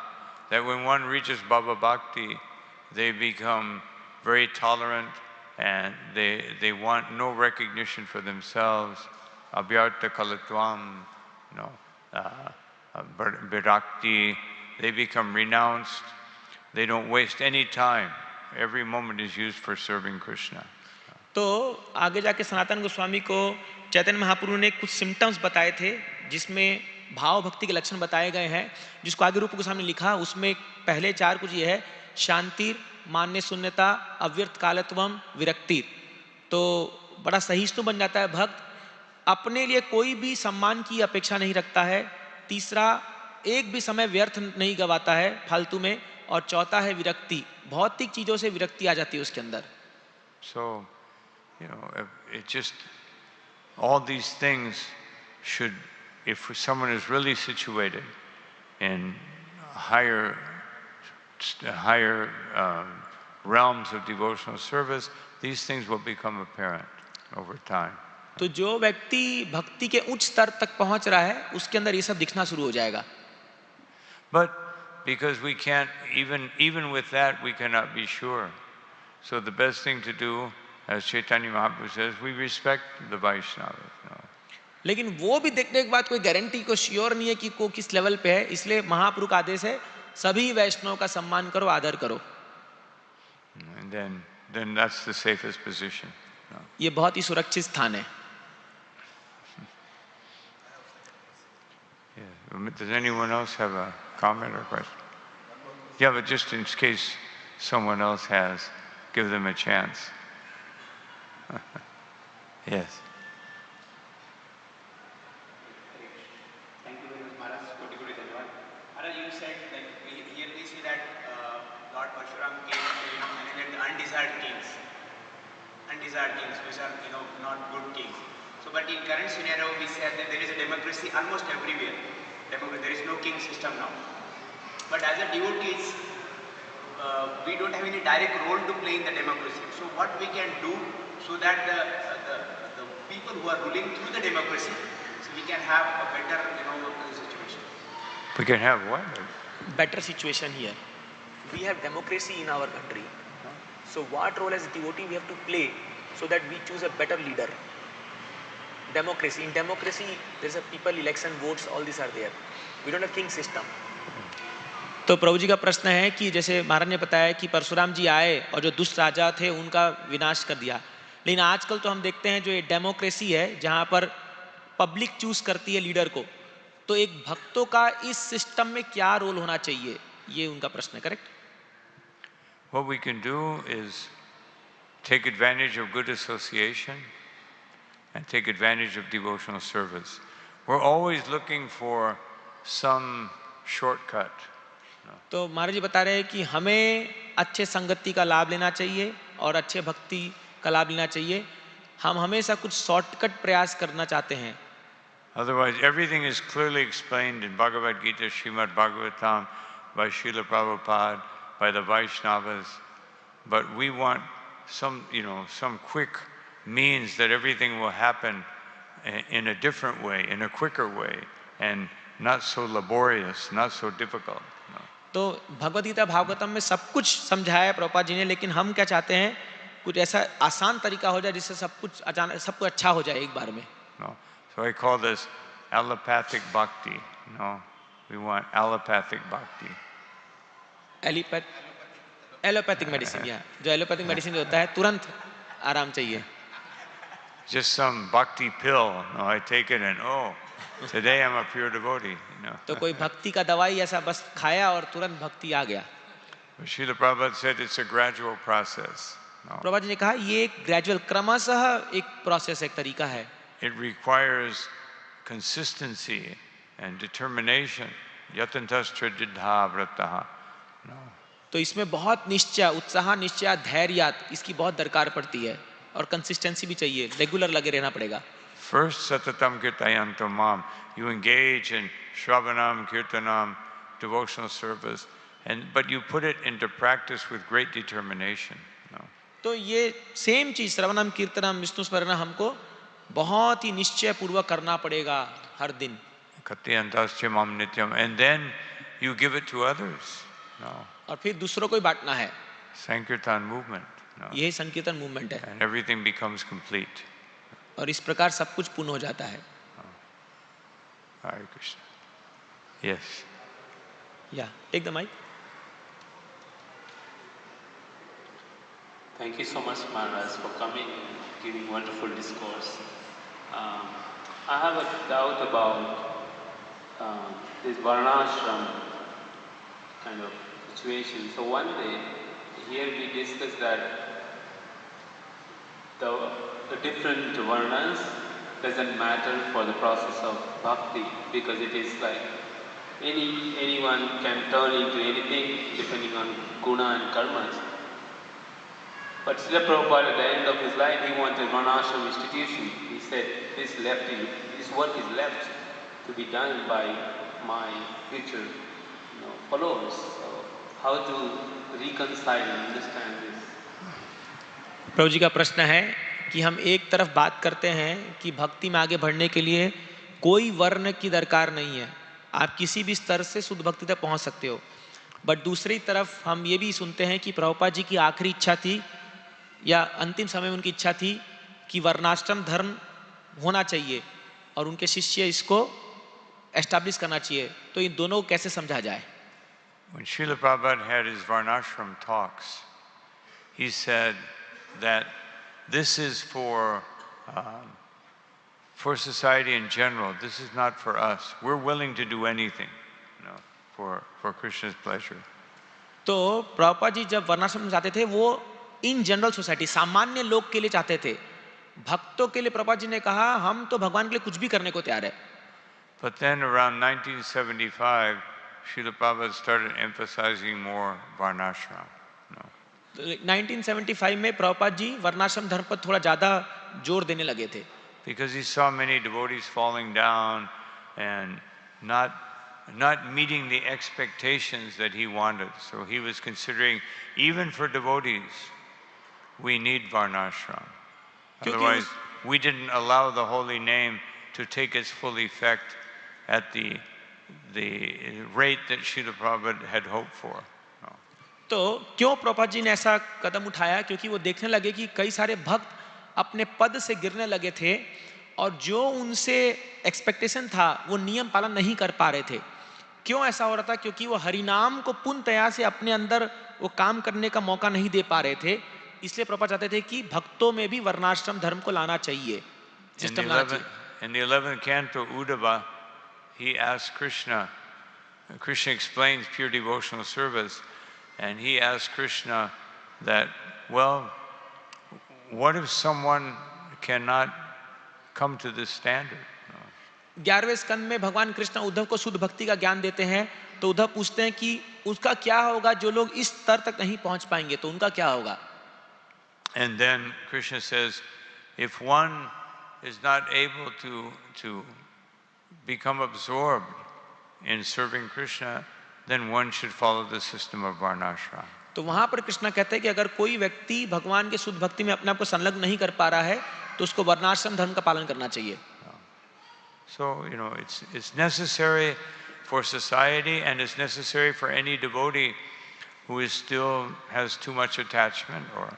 that when one reaches Bhava Bhakti, they become very tolerant and they want no recognition for themselves. Abhyarta Kalatvam, Virakti, they become renounced. They don't waste any time. Every moment is used for serving Krishna. तो आगे जाके सनातन गोस्वामी को चैतन्य महाप्रभु ने कुछ symptoms बताए थे जिसमें भाव भक्ति के लक्षण बताए गए हैं, जिसको आगे रूप गोस्वामी ने लिखा. उसमें पहले 4 कुछ ये है: शांति, मान्य शून्यता, अव्यर्थ कालत्वम, विरक्ति. तो बड़ा सहिष्णु बन जाता है भक्त, अपने लिए कोई भी सम्मान की अपेक्षा नहीं रखता है. तीसरा, एक भी समय व्यर्थ नहीं गवाता है फालतू में. और चौथा है विरक्ति, भौतिक चीजों से विरक्ति आ जाती है उसके अंदर. So, it just, all these things should, if someone is really situated in higher realms of devotional service, these things will become apparent over time. तो जो व्यक्ति भक्ति के उच्च स्तर तक पहुंच रहा है उसके अंदर ये सब दिखना शुरू हो जाएगा. But because we can't, even with that, we cannot be sure. So the best thing to do, as Chaitanya Mahaprabhu says, we respect the Vaishnavas. लेकिन वो भी देखने के बाद कोई गारंटी को श्योर नहीं है कि को किस लेवल पे है, इसलिए महाप्रभु का आदेश है सभी वैष्णव का सम्मान करो, आदर करो. And then that's the safest position. ये बहुत ही सुरक्षित स्थान है. Does anyone else have a comment or question? Yeah, but just in case someone else has, give them a chance. Yes. said, like here we see that Lord Parshuram came to manage the undesired kings, which are not good kings. So, but in current scenario, we say that there is a democracy almost everywhere. There is no king system now. But as a devotees, we don't have any direct role to play in the democracy. So, what we can do so that the people who are ruling through the democracy, so we can have a better situation. We can have what? better situation here. We have democracy in our country. So what role as a devotee we have to play so that we choose a better leader? Democracy. In democracy, there's a people election, votes, all these are there. We don't have king system. तो प्रभु जी का प्रश्न है कि जैसे महाराज ने बताया कि परशुराम जी आए और जो दुष्ट राजा थे उनका विनाश कर दिया, लेकिन आजकल तो हम देखते हैं जो ये डेमोक्रेसी है जहां पर पब्लिक चूज करती है लीडर को, तो एक भक्तों का इस सिस्टम में क्या रोल होना चाहिए, ये उनका प्रश्न है. Correct. What we can do is take advantage of good association and take advantage of devotional service. We're always looking for some shortcut. तो महाराज जी बता रहे हैं कि हमें अच्छे संगति का लाभ लेना चाहिए और अच्छे भक्ति का लाभ लेना चाहिए. हम हमेशा कुछ शॉर्टकट प्रयास करना चाहते हैं. Otherwise, everything is clearly explained in Bhagavad Gita, Srimad Bhagavatam, by Srila Prabhupada, by the Vaishnavas, but we want some quick means that everything will happen in a different way, in a quicker way, and not so laborious, not so difficult. No. तो भगवद गीता भागवतम में सब कुछ समझाया प्रभुपाद जी ने, लेकिन हम क्या चाहते हैं कुछ ऐसा आसान तरीका हो जाए जिससे सब कुछ अचानक सब कुछ अच्छा हो जाए एक बार में. No. So I call this allopathic bhakti. No, we want allopathic bhakti. Allopathic medicine, या जो एलोपैथिक मेडिसिन होता है तुरंत आराम चाहिए. Just some bhakti pill. No, I take it and today I'm a pure devotee. तो कोई भक्ति का दवाई ऐसा बस खाया और तुरंत भक्ति आ गया. But Srila Prabhupada said it's a gradual process. No. Prabhupada ji ने कहा ये एक ग्रेजुअल क्रमशः एक प्रोसेस, एक तरीका है. It requires consistency and determination. Yatantastra didha vrataha. No. तो इसमें बहुत निश्चय, उत्साह, निश्चय, धैर्य, इसकी बहुत दरकार पड़ती है और कंसिस्टेंसी भी चाहिए, रेगुलर लगे रहना पड़ेगा. First, satatam kirtayantam mam. You engage in shravanam, kirtanam, devotional service, but you put it into practice with great determination. No. तो ये सेम चीज श्रवणम, कीर्तनम, विष्णु स्मरण हमको बहुत ही निश्चय पूर्वक करना पड़ेगा हर दिन. Katyantasya mam nityam. And then you give it to others. No. और फिर दूसरों को ही बांटना है. Sankirtan movement. No. यही संकीर्तन मूवमेंट है. And everything becomes complete. और इस प्रकार सब कुछ पूर्ण हो जाता है. Hare Krishna. Yes. Yeah, take the mic. Thank you so much, Maharaj, for coming and giving wonderful discourse. I have a doubt about this Varnashram kind of situation. So one day, here we discussed that the different Varnas doesn't matter for the process of bhakti, because it is like anyone can turn into anything depending on guna and karmas. But Srila Prabhupada at the end of his life, he wanted Varnashram institution. He said, this work is left to be done by my future followers. So how to reconcile and understand this? प्रभु जी का प्रश्न है कि हम एक तरफ बात करते हैं कि भक्ति में आगे बढ़ने के लिए कोई वर्ण की दरकार नहीं है, आप किसी भी स्तर से शुद्ध भक्ति तक पहुंच सकते हो. बट दूसरी तरफ हम ये भी सुनते हैं कि प्रभुपाद जी की आखिरी इच्छा थी या अंतिम समय में उनकी इच्छा थी कि वर्णाश्रम धर्म होना चाहिए और उनके शिष्य इसको एस्टैब्लिश करना चाहिए. तो इन दोनों को कैसे समझा जाए? When Srila Prabhupada had his Varnashram talks, he said that this is for society in general. This is not for us. We're willing to do anything, for Krishna's pleasure. तो प्रभुपाद जी जब वर्णाश्रम चाहते थे वो इन जनरल सोसाइटी, सामान्य लोग के लिए चाहते थे. भक्तों के लिए प्रभुपाद जी ने कहा हम तो भगवान के लिए कुछ भी करने को तैयार है. But then around 1975, Srila Prabhupada started emphasizing more varnashram. No. 1975 में प्रभुपाद जी वर्णाश्रम धर्म पर थोड़ा ज़्यादा जोर देने लगे थे, Because he saw many devotees falling down and not meeting the expectations that he wanted. So he was considering, even for devotees, we need varnashram. Otherwise, we didn't allow the holy name to take its full effect at the rate that Srila Prabhupada had hoped for. No. तो क्यों प्रभुपाद जी ने ऐसा कदम उठाया? क्योंकि वो देखने लगे कि कई सारे भक्त अपने पद से गिरने लगे थे और जो उनसे एक्सपेक्टेशन था वो नियम पालन नहीं कर पा रहे थे। क्यों ऐसा हो रहा था? क्योंकि वो हरिनाम को पूर्णतया से अपने अंदर वो काम करने का मौका नहीं दे पा रहे थे। इसलिए प्रभुपाद चाहते थे कि भक्तों में भी वर्णाश्रम धर्म को लाना चाहिए, सिस्टम लाना चाहिए। In the 11th canto, Uddhava, he asked Krishna explains pure devotional service, and he asked Krishna that, well, what if someone cannot come to this standard? 11वें स्कंद में भगवान कृष्ण उद्धव को शुद्ध भक्ति का ज्ञान देते हैं, तो उद्धव पूछते हैं कि उसका क्या होगा जो लोग इस स्तर तक नहीं पहुंच पाएंगे, तो उनका क्या होगा? And then Krishna says, if one is not able to become absorbed in serving Krishna, then one should follow the system of varnashram. तो वहां पर कृष्ण कहते हैं कि अगर कोई व्यक्ति भगवान के शुद्ध भक्ति में अपने आप को संलग्न नहीं कर पा रहा है तो उसको वर्णाश्रम धर्म का पालन करना चाहिए। So, it's necessary for society, and it's necessary for any devotee who is still has too much attachment, or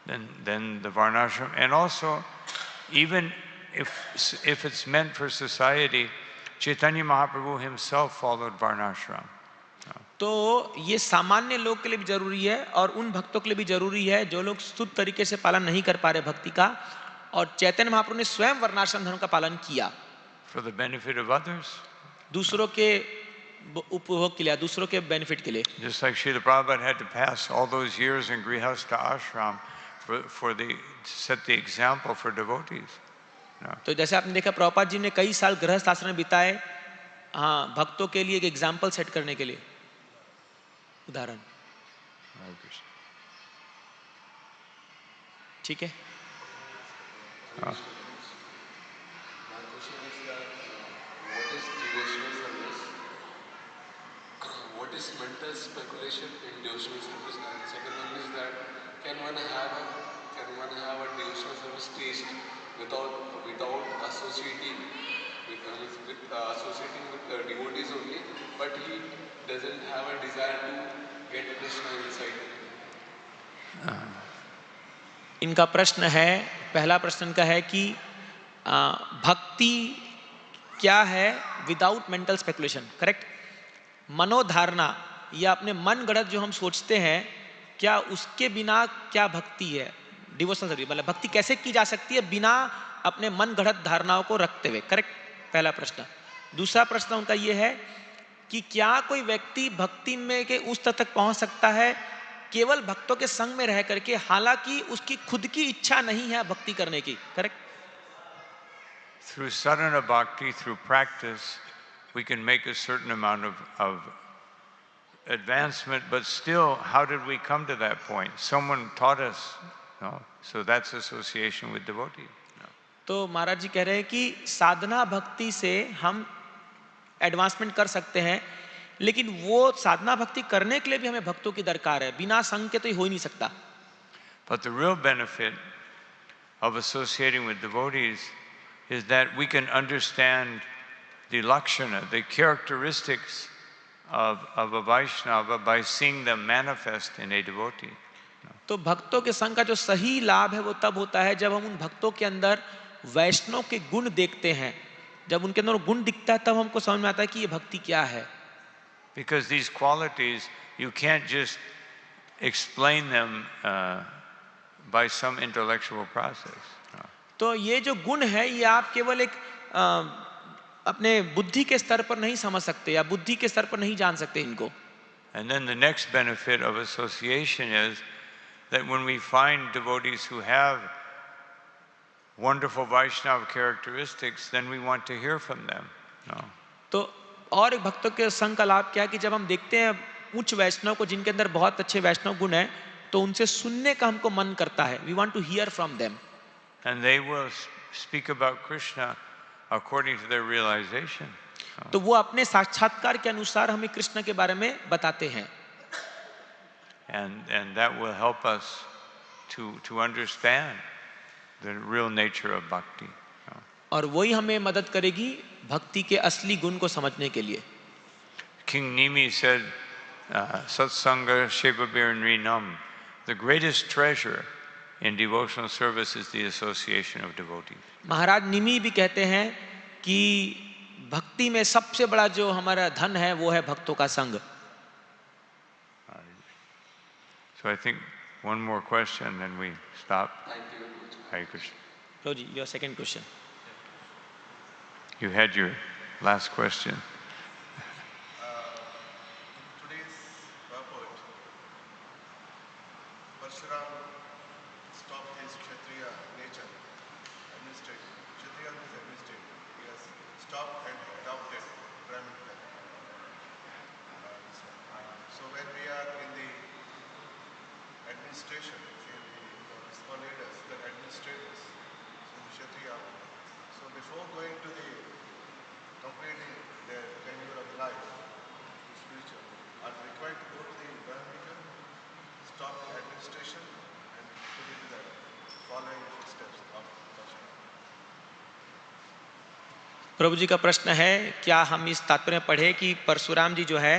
then the varnashram. And also, even if it's meant for society, Chaitanya Mahaprabhu himself followed varnashram. तो ये सामान्य लोग के लिए भी जरूरी है और उन भक्तों के लिए भी जरूरी है जो लोग शुद्ध तरीके से पालन नहीं कर पा रहे भक्ति का, और चैतन्य महाप्रभु ने स्वयं वर्णाश्रम धर्म का पालन किया For the benefit of others. दूसरों के उपभोग के लिए, दूसरों के बेनिफिट के लिए। Just like Srila Prabhupada had to pass all those years in Grihastha ashram to set the example for devotees. No. तो जैसे आपने देखा प्रभुपाद जी ने कई साल गृहस्थ आश्रम में बिताए, हाँ, भक्तों के लिए एक एग्जाम्पल सेट करने के लिए, उदाहरण। ठीक है। What is mental speculation in devotional service? And second one is that can one have a devotional service taste without associating with devotees only, but he doesn't have a desire to get Krishna inside him? इनका प्रश्न है, पहला प्रश्न इनका है कि भक्ति क्या है विदाउट मेंटल स्पेकुलेशन, करेक्ट? मनोधारणा या अपने मन गढ़ंत जो हम सोचते हैं, क्या उसके बिना क्या भक्ति है? डिवोशनल सर्विस मतलब भक्ति कैसे की जा सकती है बिना अपने मन गढ़ंत धारणाओं को रखते हुए, करेक्ट? पहला प्रश्न। दूसरा प्रश्न उनका ये है कि क्या कोई व्यक्ति भक्ति में के उस स्तर तक पहुंच सकता है केवल भक्तों के संग में रह करके, हालांकि उसकी खुद की इच्छा नहीं है भक्ति करने की, correct? Through sadhana bhakti, through practice, we can make a certain amount of advancement, but still, how did we come to that point? Someone taught us, no? So that's association with devotee. No? तो महाराज जी कह रहे हैं कि साधना भक्ति से हम advancement कर सकते हैं, लेकिन वो साधना भक्ति करने के लिए भी हमें भक्तों की दरकार है, बिना संग के तो ये हो ही नहीं सकता। But the real benefit of associating with devotees is that we can understand the lakshana, the characteristics of a Vaishnava by seeing them manifest in a devotee. तो भक्तों के संग का जो सही लाभ है वो तब होता है जब हम उन भक्तों के अंदर वैष्णव के गुण देखते हैं। जब उनके अंदर गुण दिखता है तब हमको समझ में आता है कि ये भक्ति क्या है। Because these qualities, you can't just explain them by some intellectual process. तो ये जो गुण है ये आप केवल एक अपने बुद्धि के स्तर पर नहीं समझ सकते या बुद्धि के स्तर पर नहीं जान सकते इनको। And then the next benefit of association is that when we find devotees who have wonderful Vaishnava characteristics, then we want to hear from them. No? तो और एक भक्तों के संग का लाभ क्या है कि जब हम देखते हैं उच्च वैष्णव को जिनके अंदर बहुत अच्छे वैष्णव गुण हैं, तो उनसे सुनने का हमको मन करता है. We want to hear from them. And they will speak about Krishna according to their realization. तो वो अपने साक्षात्कार के अनुसार हमें कृष्ण के बारे में बताते हैं. And that will help us to understand the real nature of bhakti. और वही हमें मदद करेगी भक्ति के असली गुण को समझने के लिए. King Nimi said, Satsanga Shevabir Nrinam, the greatest treasure in devotional service is the association of devotees. महाराज निमी भी कहते हैं कि भक्ति में सबसे बड़ा जो हमारा धन है वो है भक्तों का संग. So I think one more question, then we stop. Thank you very much. Hare Krishna. Roji, your second question. You had your last question. Today's purport, Parshuram stopped his Kshatriya nature, administrative. Kshatriya is administrative. He has stopped and adopted Brahminical. So when we are in the administration, say the small leaders, the administrators, so the Kshatriya. So before going to the completing their tenure of life, spiritual, are required to go to the Brahminical, stop the administration, and put into the following footsteps of Parshuram. प्रभु जी का प्रश्न है, क्या हम इस तात्पर्य में पढ़े कि परशुराम जी जो है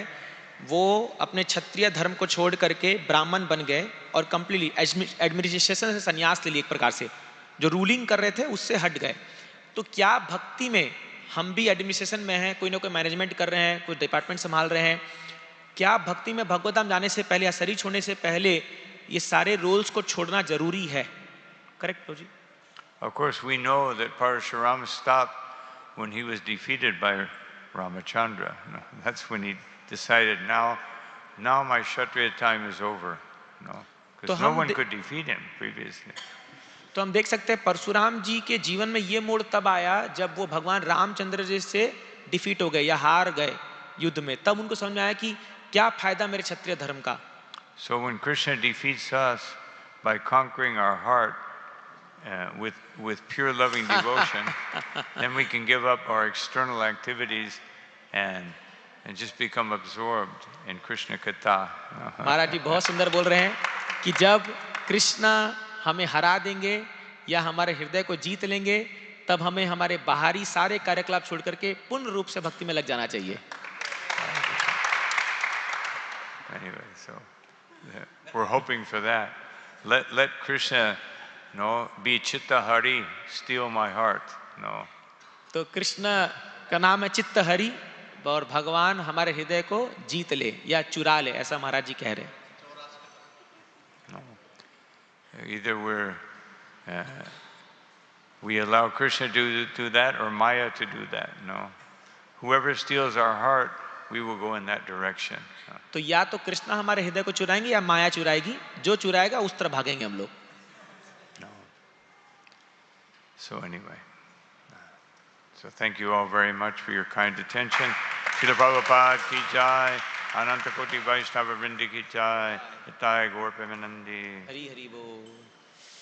वो अपने क्षत्रिय धर्म को छोड़ करके ब्राह्मण बन गए और कंप्लीटली एडमिनिस्ट्रेशन से संन्यास ले लिए, एक प्रकार से जो रूलिंग कर रहे थे उससे हट गए. तो क्या भक्ति में हम भी एडमिनिस्ट्रेशन में हैं, कोई ना कोई मैनेजमेंट कर रहे हैं, कोई डिपार्टमेंट संभाल रहे हैं, क्या भक्ति में भगवत धाम जाने से पहले या शरीर छोड़ने से पहले ये सारे रोल्स को छोड़ना जरूरी है? करेक्ट प्रभु जी. Of course, we know that Parashuram stopped when he was defeated by Ramachandra. That's when he decided, now my Kshatriya time is over. Because no one could defeat him previously. तो हम देख सकते हैं परशुराम जी के जीवन में ये मोड़ तब आया जब वो भगवान रामचंद्र जी से डिफीट हो गए या हार गए युद्ध में. तब उनको समझ में आया कि क्या फायदा मेरे क्षत्रिय धर्म का. So when Krishna defeats us by conquering our heart with pure loving devotion, then we can give up our external activities and just become absorbed in Krishna Katha. महाराज जी बहुत सुंदर बोल रहे हैं कि जब कृष्णा हमें हरा देंगे या हमारे हृदय को जीत लेंगे, तब हमें हमारे बाहरी सारे कार्यकलाप छोड़ करके पूर्ण रूप से भक्ति में लग जाना चाहिए. Anyway, so we're hoping for that. Let Krishna, be Chitta Hari, steal my heart. तो कृष्ण का नाम है चित्त हरि और भगवान हमारे हृदय को जीत ले या चुरा ले, ऐसा महाराज जी कह रहे हैं. Either we allow Krishna to do that or Maya to do that. Whoever steals our heart, we will go in that direction. तो या तो कृष्णा हमारे हृदय को चुराएंगे या माया चुराएगी, जो चुराएगा उस तरफ भागेंगे हम लोग. So anyway, so thank you all very much for your kind attention. Srila Prabhupada ki jai, Ananta Koti Vaishnava Vrindi ki jai, Nitai Gaur Premanandi. Hari Hari बोल.